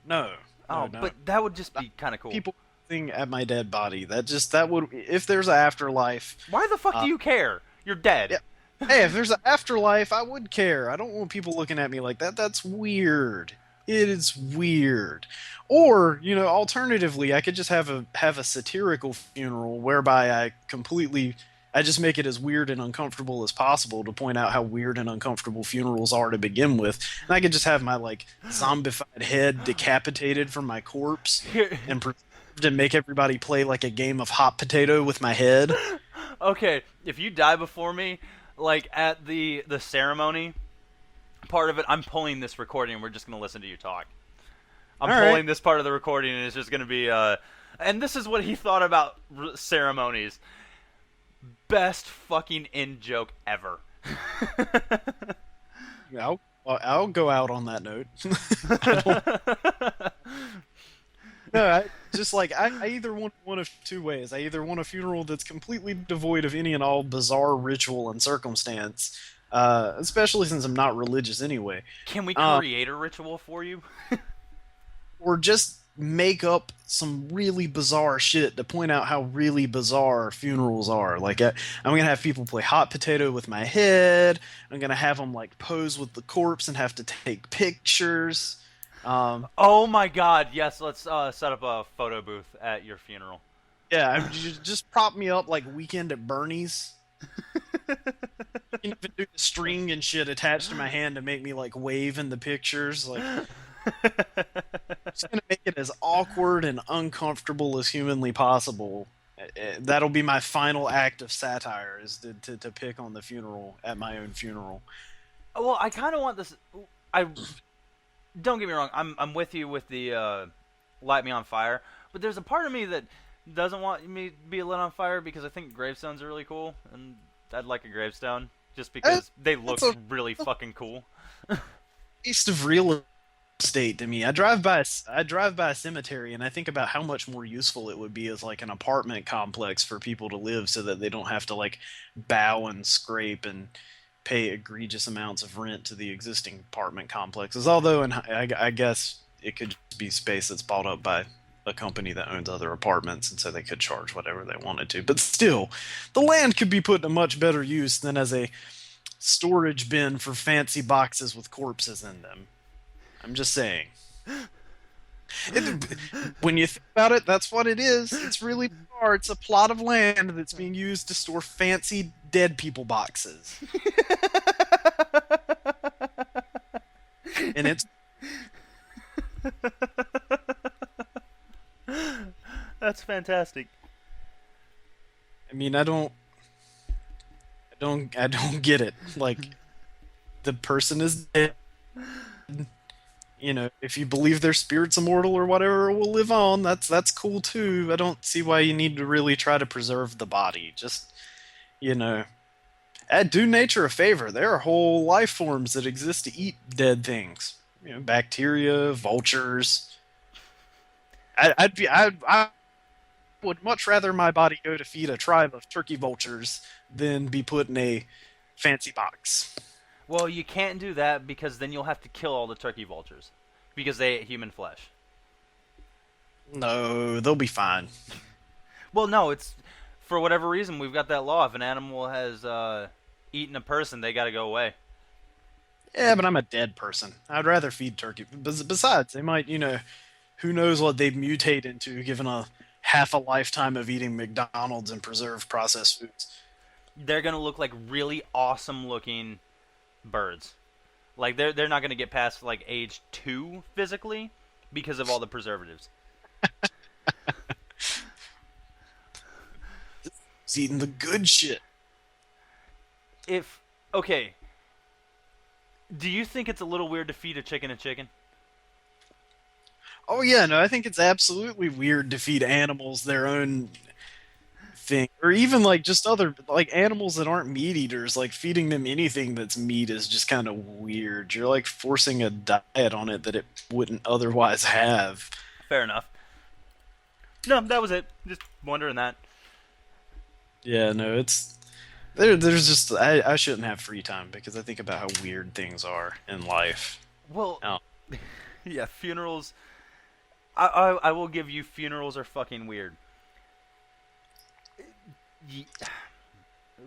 Speaker 5: No.
Speaker 3: Oh,
Speaker 5: no.
Speaker 3: but that would just be kind of cool.
Speaker 5: People looking at my dead body. That would, if there's an afterlife.
Speaker 3: Why the fuck do you care? You're dead.
Speaker 5: Yeah. Hey, if there's an afterlife, I would care. I don't want people looking at me like that. That's weird. It is weird. Or, alternatively, I could just have a satirical funeral whereby I just make it as weird and uncomfortable as possible to point out how weird and uncomfortable funerals are to begin with. And I could just have my, zombified head decapitated from my corpse and preserved and make everybody play like a game of hot potato with my head.
Speaker 3: Okay, if you die before me, at the ceremony part of it, I'm pulling this recording and we're just going to listen to you talk. I'm pulling this part of the recording and it's just going to be, and this is what he thought about ceremonies. Best fucking in-joke ever.
Speaker 5: I'll go out on that note. I either want one of two ways. I either want a funeral that's completely devoid of any and all bizarre ritual and circumstance, especially since I'm not religious anyway.
Speaker 3: Can we create a ritual for you?
Speaker 5: Or just make up some really bizarre shit to point out how really bizarre funerals are. I'm gonna have people play hot potato with my head. I'm gonna have them pose with the corpse and have to take pictures.
Speaker 3: Oh my god, yes, let's set up a photo booth at your funeral.
Speaker 5: Yeah, just prop me up like Weekend at Bernie's. You can even do the string and shit attached to my hand to make me wave in the pictures. Just gonna make it as awkward and uncomfortable as humanly possible. That'll be my final act of satire, is to pick on the funeral at my own funeral.
Speaker 3: Well, I kind of want this. Don't get me wrong. I'm with you with the light me on fire, but there's a part of me that doesn't want me to be lit on fire because I think gravestones are really cool, and I'd like a gravestone just because they look really fucking cool.
Speaker 5: Taste of real estate to me. I drive by a cemetery and I think about how much more useful it would be as an apartment complex for people to live, so that they don't have to bow and scrape and pay egregious amounts of rent to the existing apartment complexes. Although, I guess it could just be space that's bought up by a company that owns other apartments, and so they could charge whatever they wanted to. But still, the land could be put to much better use than as a storage bin for fancy boxes with corpses in them. I'm just saying. When you think about it, that's what it is. It's really bizarre. It's a plot of land that's being used to store fancy dead people boxes. And it's...
Speaker 3: That's fantastic.
Speaker 5: I mean, I don't get it. The person is dead. If you believe their spirit's immortal or whatever will live on, that's cool too. I don't see why you need to really try to preserve the body. Just, do nature a favor. There are whole life forms that exist to eat dead things. Bacteria, vultures. I would much rather my body go to feed a tribe of turkey vultures than be put in a fancy box.
Speaker 3: Well, you can't do that because then you'll have to kill all the turkey vultures because they ate human flesh.
Speaker 5: No, they'll be fine.
Speaker 3: Well, no, it's for whatever reason we've got that law. If an animal has eaten a person, they got to go away.
Speaker 5: Yeah, but I'm a dead person. I'd rather feed turkey. Besides, they might, who knows what they'd mutate into given a half a lifetime of eating McDonald's and preserved processed foods.
Speaker 3: They're gonna look like really awesome looking birds. Like they're not gonna get past like age 2 physically because of all the preservatives.
Speaker 5: It's eating the good shit.
Speaker 3: If okay, do you think it's a little weird to feed a chicken a chicken?
Speaker 5: Oh yeah, no, I think it's absolutely weird to feed animals their own thing, or even like just other like animals that aren't meat eaters. Like feeding them anything that's meat is just kind of weird. You're like forcing a diet on it that it wouldn't otherwise have.
Speaker 3: Fair enough. No, that was it. Just wondering that.
Speaker 5: Yeah, no, it's there's just I shouldn't have free time because I think about how weird things are in life.
Speaker 3: Well,
Speaker 5: Oh.
Speaker 3: yeah, funerals. I will give you funerals are fucking weird.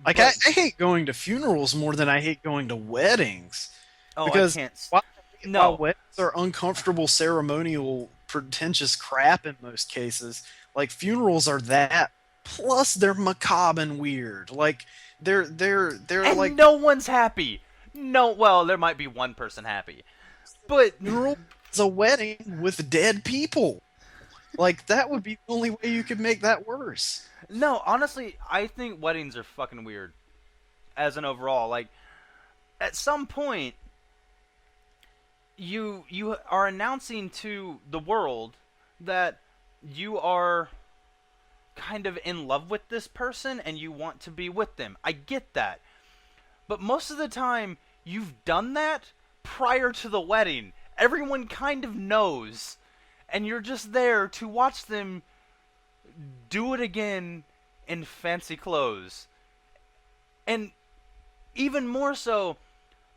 Speaker 5: Like
Speaker 3: But-
Speaker 5: I hate going to funerals more than I hate going to weddings.
Speaker 3: oh,
Speaker 5: because
Speaker 3: I can't.
Speaker 5: while
Speaker 3: No,
Speaker 5: weddings are uncomfortable, ceremonial, pretentious crap in most cases, like funerals are that. Plus, they're macabre and weird. Like they're
Speaker 3: and
Speaker 5: like
Speaker 3: no one's happy. No, well, there might be one person happy, but
Speaker 5: funeral is a wedding with dead people. Like that would be the only way you could make that worse.
Speaker 3: no. Honestly, I think weddings are fucking weird, as an overall. Like, at some point, you are announcing to the world that you are kind of in love with this person and you want to be with them. I get that. But most of the time, you've done that prior to the wedding. Everyone kind of knows. And you're just there to watch them do it again in fancy clothes. And even more so,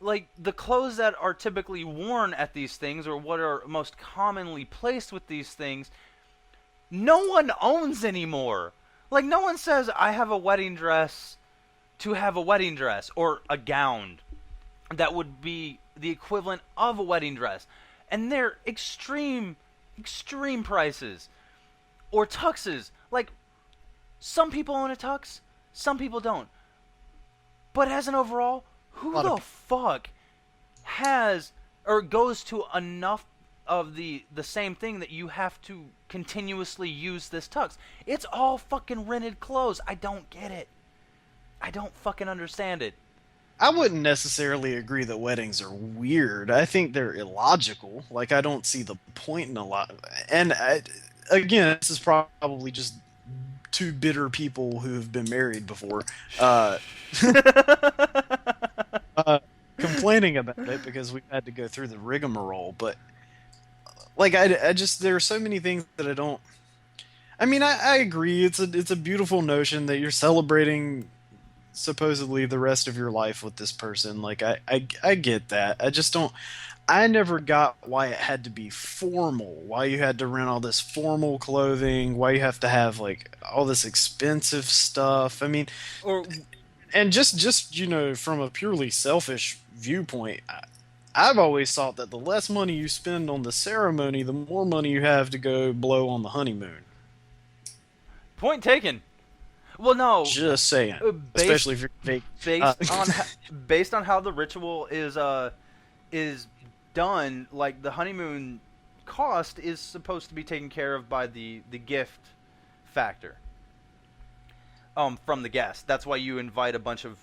Speaker 3: like, the clothes that are typically worn at these things, or what are most commonly placed with these things, no one owns anymore. Like, no one says, I have a wedding dress to have a wedding dress, or a gown that would be the equivalent of a wedding dress. And they're extreme prices. Or tuxes. Like, some people own a tux, some people don't. But as an overall, who the fuck has, or goes to enough of the same thing that you have to continuously use this tux? It's all fucking rented clothes. I don't get it. I don't fucking understand it.
Speaker 5: I wouldn't necessarily agree that weddings are weird. I think they're illogical. Like I don't see the point in a lot. And again, this is probably just two bitter people who have been married before, complaining about it because we've had to go through the rigmarole. But like I just there are so many things that I don't. I mean, I agree. It's a beautiful notion that you're celebrating supposedly the rest of your life with this person. Like I get that. I just don't. I never got why it had to be formal. Why you had to rent all this formal clothing. Why you have to have like all this expensive stuff. I mean,
Speaker 3: Or
Speaker 5: and just from a purely selfish viewpoint, I've always thought that the less money you spend on the ceremony, the more money you have to go blow on the honeymoon.
Speaker 3: point taken. Well, no.
Speaker 5: Just saying, especially if you're fake.
Speaker 3: Based on how the ritual is done, like the honeymoon cost is supposed to be taken care of by the gift factor from the guest. That's why you invite a bunch of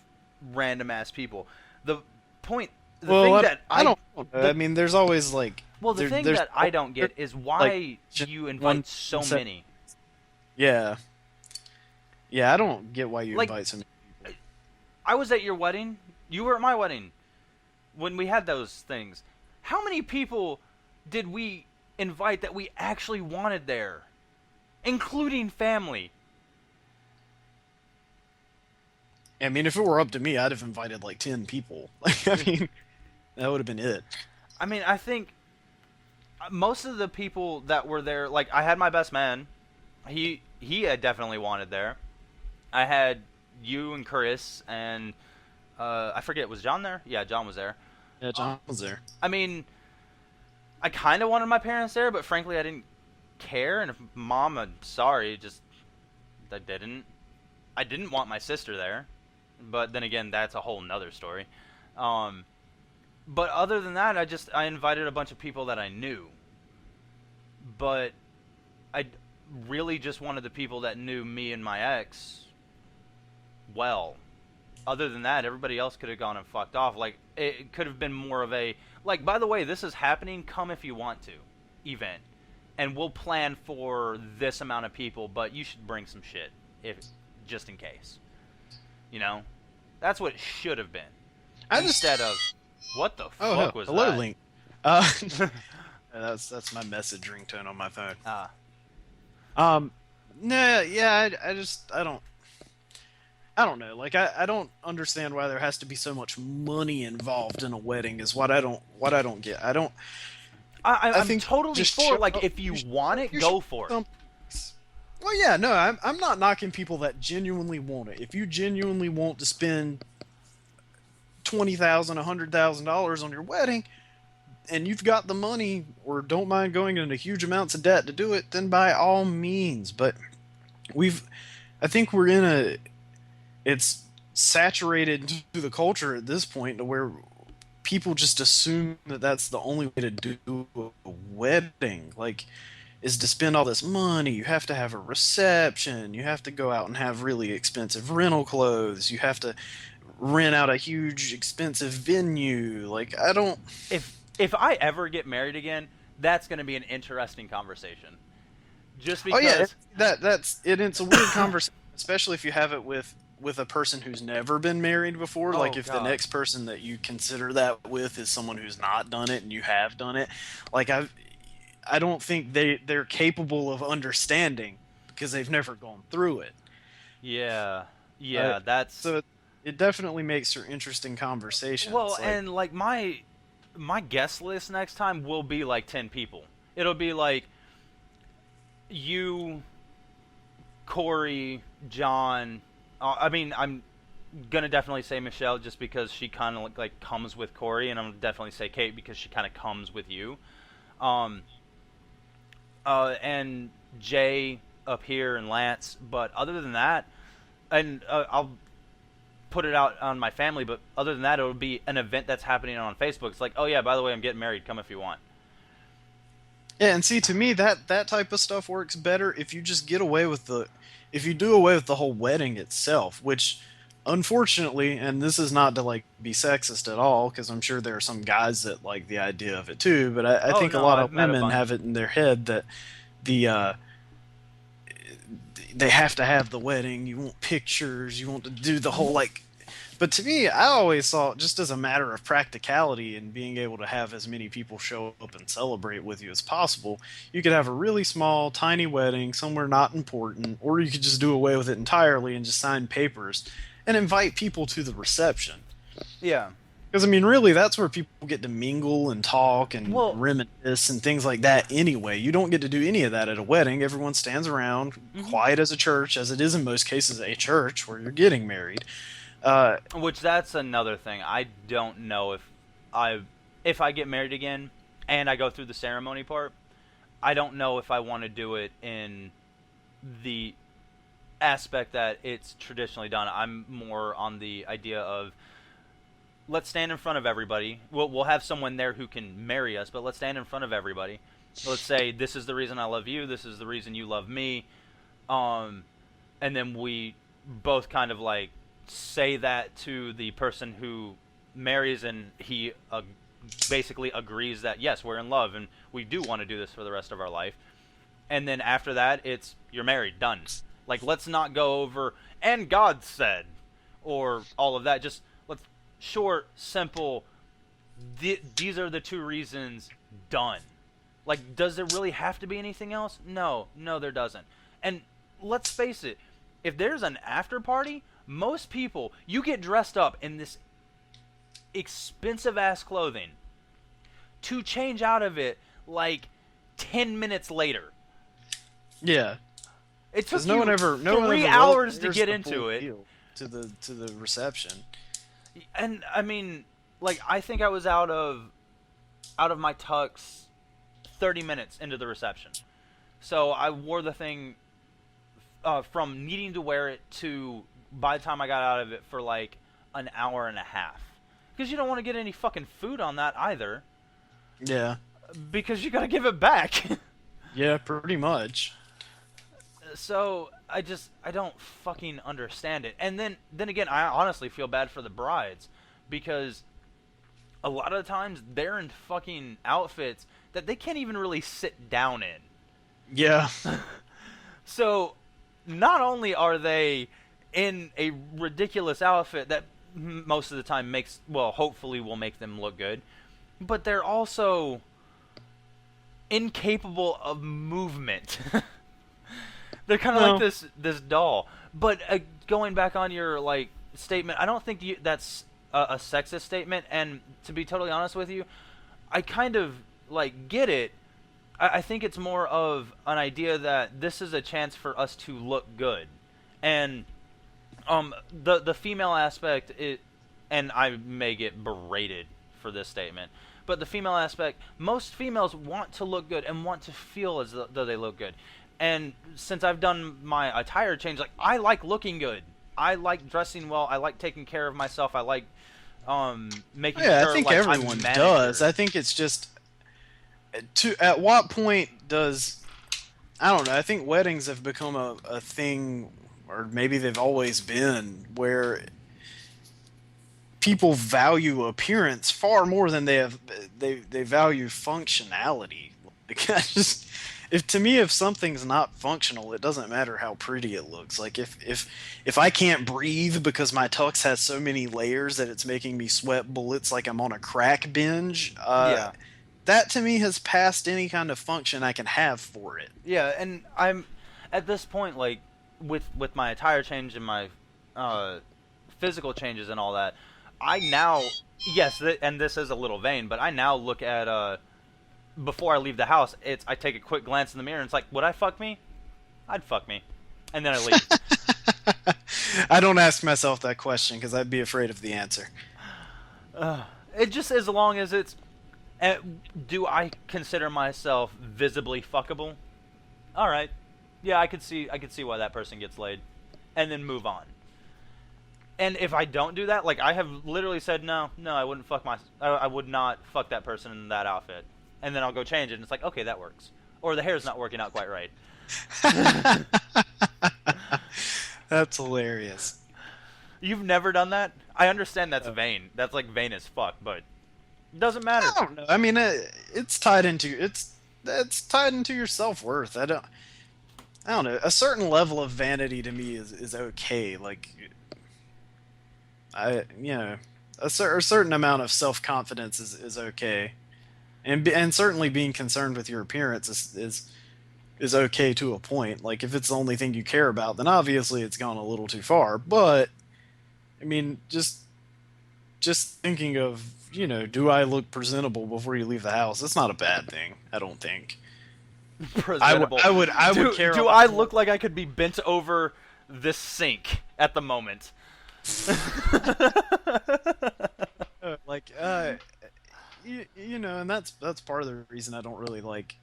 Speaker 3: random ass people. The thing that
Speaker 5: I don't know. I mean, there's always like.
Speaker 3: the thing that I don't get is why you invite so many.
Speaker 5: Yeah. Yeah, I don't get why you
Speaker 3: Like,
Speaker 5: invite so many people.
Speaker 3: I was at your wedding. You were at my wedding when we had those things. How many people did we invite that we actually wanted there, including family?
Speaker 5: I mean, if it were up to me, I'd have invited like 10 people. Like, I mean, that would have been it.
Speaker 3: I mean, I think most of the people that were there, like I had my best man. he had definitely wanted there. I had you and Chris and I forget, was John there? Yeah, John was there.
Speaker 5: Yeah, John was there.
Speaker 3: I mean, I kind of wanted my parents there, but frankly, I didn't care. And if Mom, I'm sorry, just I didn't. I didn't want my sister there, but then again, that's a whole nother story. But other than that, I invited a bunch of people that I knew. But I really just wanted the people that knew me and my ex well. Other than that, everybody else could have gone and fucked off. Like, it could have been more of a, like, by the way, this is happening, come if you want to, event. And we'll plan for this amount of people, but you should bring some shit, just in case. You know? That's what it should have been. Instead of, what the fuck was
Speaker 5: hello,
Speaker 3: that?
Speaker 5: Link. That's my message ringtone on my phone. Nah, yeah, I don't know. Like, I don't understand why there has to be so much money involved in a wedding. Is what I don't get.
Speaker 3: I'm
Speaker 5: think
Speaker 3: totally
Speaker 5: just
Speaker 3: for, like, if you want it, go for it.
Speaker 5: Well, yeah, no, I'm not knocking people that genuinely want it. If you genuinely want to spend $20,000, $100,000 on your wedding, and you've got the money, or don't mind going into huge amounts of debt to do it, then by all means. But I think we're in it's saturated to the culture at this point to where people just assume that that's the only way to do a wedding. Like, is to spend all this money. You have to have a reception. You have to go out and have really expensive rental clothes. You have to rent out a huge expensive venue. Like, I don't...
Speaker 3: If I ever get married again, that's going to be an interesting conversation. Just because...
Speaker 5: Oh, yeah, that's it. It's a weird conversation, especially if you have it with a person who's never been married before. Like, if the next person that you consider that with is someone who's not done it and you have done it. Like, I don't think they're capable of understanding because they've never gone through it.
Speaker 3: Yeah, that's...
Speaker 5: So it definitely makes for interesting conversations.
Speaker 3: Well, and, like, my guest list next time will be, like, 10 people. It'll be, like, you, Corey, John... I mean, I'm going to definitely say Michelle just because she kind of, like, comes with Corey, and I'm going to definitely say Kate because she kind of comes with you. And Jay up here and Lance, but other than that, and I'll put it out on my family, but other than that, it'll be an event that's happening on Facebook. It's like, oh yeah, by the way, I'm getting married, come if you want.
Speaker 5: Yeah, and see, to me, that type of stuff works better if you just get away with if you do away with the whole wedding itself, which, unfortunately, and this is not to, like, be sexist at all, because I'm sure there are some guys that like the idea of it too, but I think a lot of women have it in their head that they have to have the wedding, you want pictures, you want to do the whole, like... But to me, I always saw it just as a matter of practicality and being able to have as many people show up and celebrate with you as possible. You could have a really small, tiny wedding somewhere not important, or you could just do away with it entirely and just sign papers and invite people to the reception.
Speaker 3: Yeah.
Speaker 5: Because, I mean, really, that's where people get to mingle and talk and reminisce and things like that anyway. You don't get to do any of that at a wedding. Everyone stands around, quiet as a church, as it is in most cases a church where you're getting married.
Speaker 3: Which, that's another thing. I don't know if I get married again and I go through the ceremony part, I don't know if I want to do it in the aspect that it's traditionally done. I'm more on the idea of, let's stand in front of everybody. We'll have someone there who can marry us, but let's stand in front of everybody. Let's say, this is the reason I love you, this is the reason you love me. And then we both kind of, like, say that to the person who marries, and he basically agrees that, yes, we're in love, and we do want to do this for the rest of our life. And then after that, it's, you're married, done. Like, let's not go over, and God said, or all of that. Just, let's, short, simple, these are the two reasons, done. Like, does there really have to be anything else? No, there doesn't. And let's face it, if there's an after party, most people, you get dressed up in this expensive-ass clothing to change out of it, like, 10 minutes later.
Speaker 5: Yeah.
Speaker 3: It took
Speaker 5: Because no one ever
Speaker 3: 3 hours to
Speaker 5: airs
Speaker 3: get
Speaker 5: the
Speaker 3: into
Speaker 5: full
Speaker 3: it.
Speaker 5: deal to the reception.
Speaker 3: And I mean, like, I think I was out of my tux 30 minutes into the reception. So I wore the thing from needing to wear it to by the time I got out of it for like an hour and a half. Because you don't want to get any fucking food on that either.
Speaker 5: Yeah.
Speaker 3: Because you got to give it back.
Speaker 5: Yeah, pretty much.
Speaker 3: So I don't fucking understand it. And then again, I honestly feel bad for the brides, because a lot of the times they're in fucking outfits that they can't even really sit down in.
Speaker 5: Yeah.
Speaker 3: So not only are they in a ridiculous outfit that most of the time hopefully will make them look good, but they're also incapable of movement. They're kind of like this doll. But going back on your like statement, I don't think that's a sexist statement. And to be totally honest with you, I kind of like get it. I think it's more of an idea that this is a chance for us to look good, and the female aspect, and I may get berated for this statement, but the female aspect, most females want to look good and want to feel as though they look good. And since I've done my attire change, like, I like looking good. I like dressing well. I like taking care of myself. I like making sure.
Speaker 5: I think
Speaker 3: like,
Speaker 5: everyone
Speaker 3: I'm
Speaker 5: does. I think it's just at what point does, I don't know. I think weddings have become a thing, or maybe they've always been, where people value appearance far more than they value functionality. Because if something's not functional, it doesn't matter how pretty it looks. Like if I can't breathe because my tux has so many layers that it's making me sweat bullets like I'm on a crack binge, that to me has passed any kind of function I can have for it.
Speaker 3: Yeah, and I'm at this point, like, with my attire change and my physical changes and all that, I now, and this is a little vain, but I now look at before I leave the house, I take a quick glance in the mirror and it's like, would I fuck me? I'd fuck me. And then I leave.
Speaker 5: I don't ask myself that question because I'd be afraid of the answer.
Speaker 3: It just, as long as it's, do I consider myself visibly fuckable? All right. Yeah, I could see why that person gets laid. And then move on. And if I don't do that, like, I have literally said, no, I wouldn't fuck I would not fuck that person in that outfit. And then I'll go change it, and it's like, okay, that works. Or the hair's not working out quite right.
Speaker 5: That's hilarious.
Speaker 3: You've never done that? I understand that's vain. That's like vain as fuck, but it doesn't matter.
Speaker 5: I don't know. I mean, it's tied into your self-worth. I don't know. A certain level of vanity to me is okay. Like, a certain amount of self-confidence is okay. And certainly being concerned with your appearance is okay to a point. Like, if it's the only thing you care about, then obviously it's gone a little too far. But I mean, just thinking of, do I look presentable before you leave the house? It's not a bad thing, I don't think.
Speaker 3: Presentable.
Speaker 5: I would care.
Speaker 3: Do I look like I could be bent over this sink at the moment?
Speaker 5: And that's part of the reason I don't really like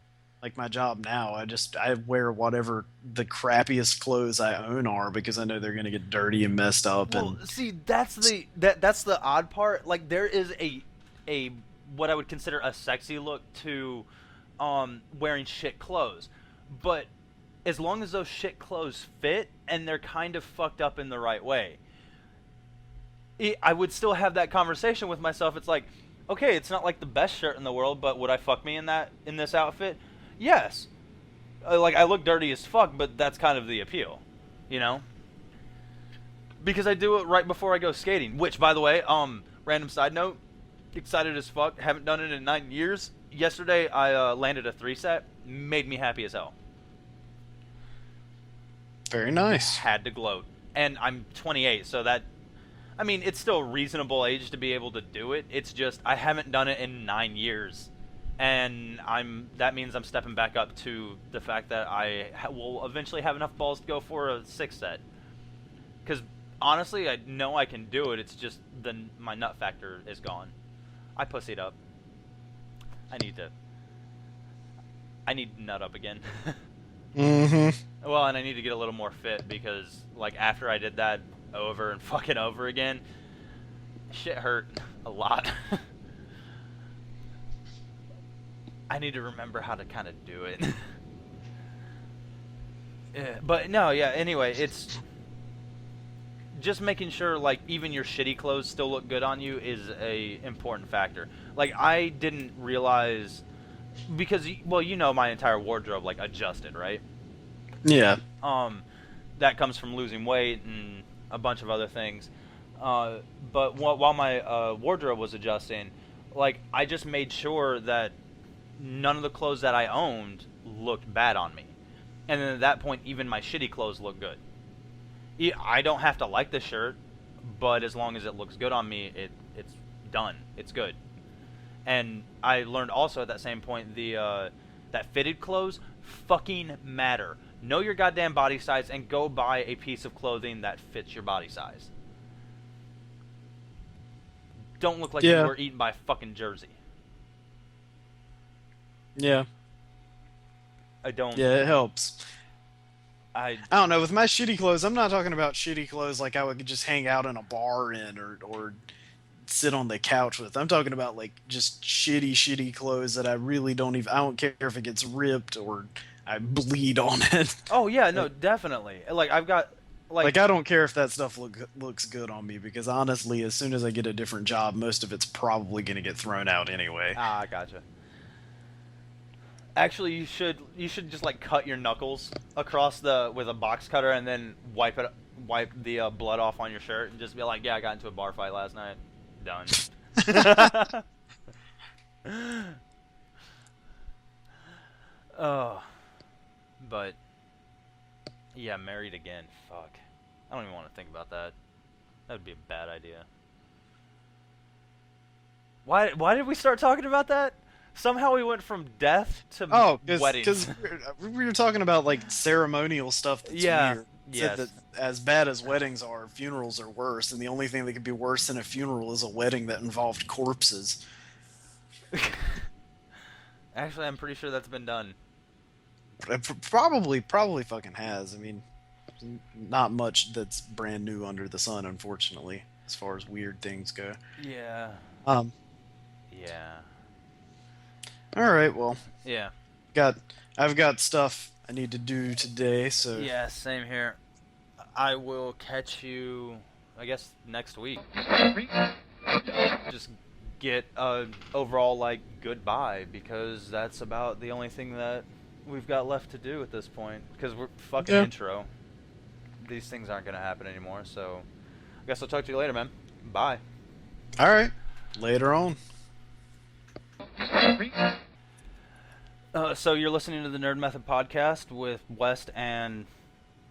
Speaker 5: my job now. I wear whatever the crappiest clothes I own are, because I know they're gonna get dirty and messed up.
Speaker 3: Well, see, that's the odd part. Like, there is a what I would consider a sexy look to wearing shit clothes, but as long as those shit clothes fit and they're kind of fucked up in the right way, I would still have that conversation with myself. It's like, okay, it's not like the best shirt in the world, but would I fuck me in this outfit? Yes. Like, I look dirty as fuck, but that's kind of the appeal, because I do it right before I go skating. Which, by the way, random side note, excited as fuck. Haven't done it in 9 years. Yesterday, I landed a 3-set. Made me happy as hell.
Speaker 5: Very nice.
Speaker 3: Had to gloat. And I'm 28, so that, I mean, it's still a reasonable age to be able to do it. It's just, I haven't done it in 9 years. and that means I'm stepping back up to the fact that I will eventually have enough balls to go for a 6 set. Because honestly, I know I can do it. It's just my nut factor is gone. I pussied up. I need to nut up again.
Speaker 5: Mm-hmm.
Speaker 3: Well, and I need to get a little more fit because, like, after I did that over and fucking over again, shit hurt a lot. I need to remember how to kind of do it. Yeah, but no, yeah, anyway, it's just making sure, like, even your shitty clothes still look good on you is a important factor. Like, I didn't realize, because, well, you know my entire wardrobe, like, adjusted, right?
Speaker 5: Yeah.
Speaker 3: That comes from losing weight and a bunch of other things. But while my wardrobe was adjusting, like, I just made sure that none of the clothes that I owned looked bad on me. And then at that point, even my shitty clothes look good. I don't have to like the shirt, but as long as it looks good on me, it's done. It's good. And I learned also at that same point that fitted clothes fucking matter. Know your goddamn body size and go buy a piece of clothing that fits your body size. Don't look like you were eaten by a fucking jersey.
Speaker 5: Yeah.
Speaker 3: I don't.
Speaker 5: Yeah, it helps.
Speaker 3: I
Speaker 5: don't know. With my shitty clothes, I'm not talking about shitty clothes like I would just hang out in a bar in or sit on the couch with. I'm talking about, like, just shitty clothes that I really don't even... I don't care if it gets ripped or I bleed on it.
Speaker 3: Oh, yeah, no, definitely. Like, I've got...
Speaker 5: Like, I don't care if that stuff looks good on me, because honestly, as soon as I get a different job, most of it's probably going to get thrown out anyway.
Speaker 3: Ah, gotcha. Actually, you should just, like, cut your knuckles across with a box cutter and then wipe the blood off on your shirt and just be like, yeah, I got into a bar fight last night. Done. Oh, but yeah, married again. Fuck. I don't even want to think about that. That would be a bad idea. Why did we start talking about that? Somehow we went from death to weddings.
Speaker 5: because we were talking about, like, ceremonial stuff that's weird.
Speaker 3: Yes.
Speaker 5: That as bad as weddings are, funerals are worse, and the only thing that could be worse than a funeral is a wedding that involved corpses.
Speaker 3: Actually, I'm pretty sure that's been done.
Speaker 5: Probably fucking has. I mean, not much that's brand new under the sun, unfortunately, as far as weird things go.
Speaker 3: Yeah. Yeah.
Speaker 5: All right. Well.
Speaker 3: Yeah.
Speaker 5: I've got stuff I need to do today, so...
Speaker 3: Yeah, same here. I will catch you, I guess, next week. Just get a overall, like, goodbye, because that's about the only thing that we've got left to do at this point. Because we're fucking intro. These things aren't going to happen anymore, so... I guess I'll talk to you later, man. Bye.
Speaker 5: All right. Later on.
Speaker 3: So you're listening to the Nerd Method Podcast with West and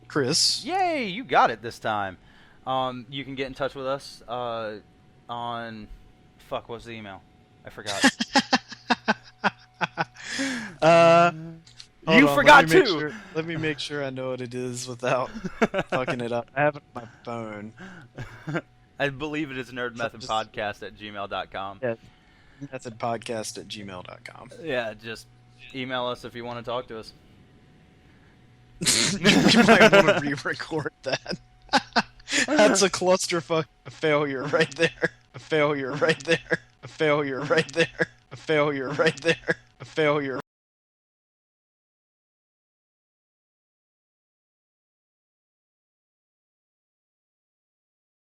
Speaker 5: Chris.
Speaker 3: Yay, you got it this time. You can get in touch with us on... Fuck, what's the email? I forgot. You forgot too!
Speaker 5: Let me make sure I know what it is without fucking it up. I have it on my phone.
Speaker 3: I believe it is nerdmethodpodcast@gmail.com.
Speaker 5: Yeah, methodpodcast@gmail.com.
Speaker 3: Yeah, just email us if you want to talk to us.
Speaker 5: You might want to re-record that. That's a clusterfuck failure right there. A failure right there. A failure right there. A failure right there. A failure.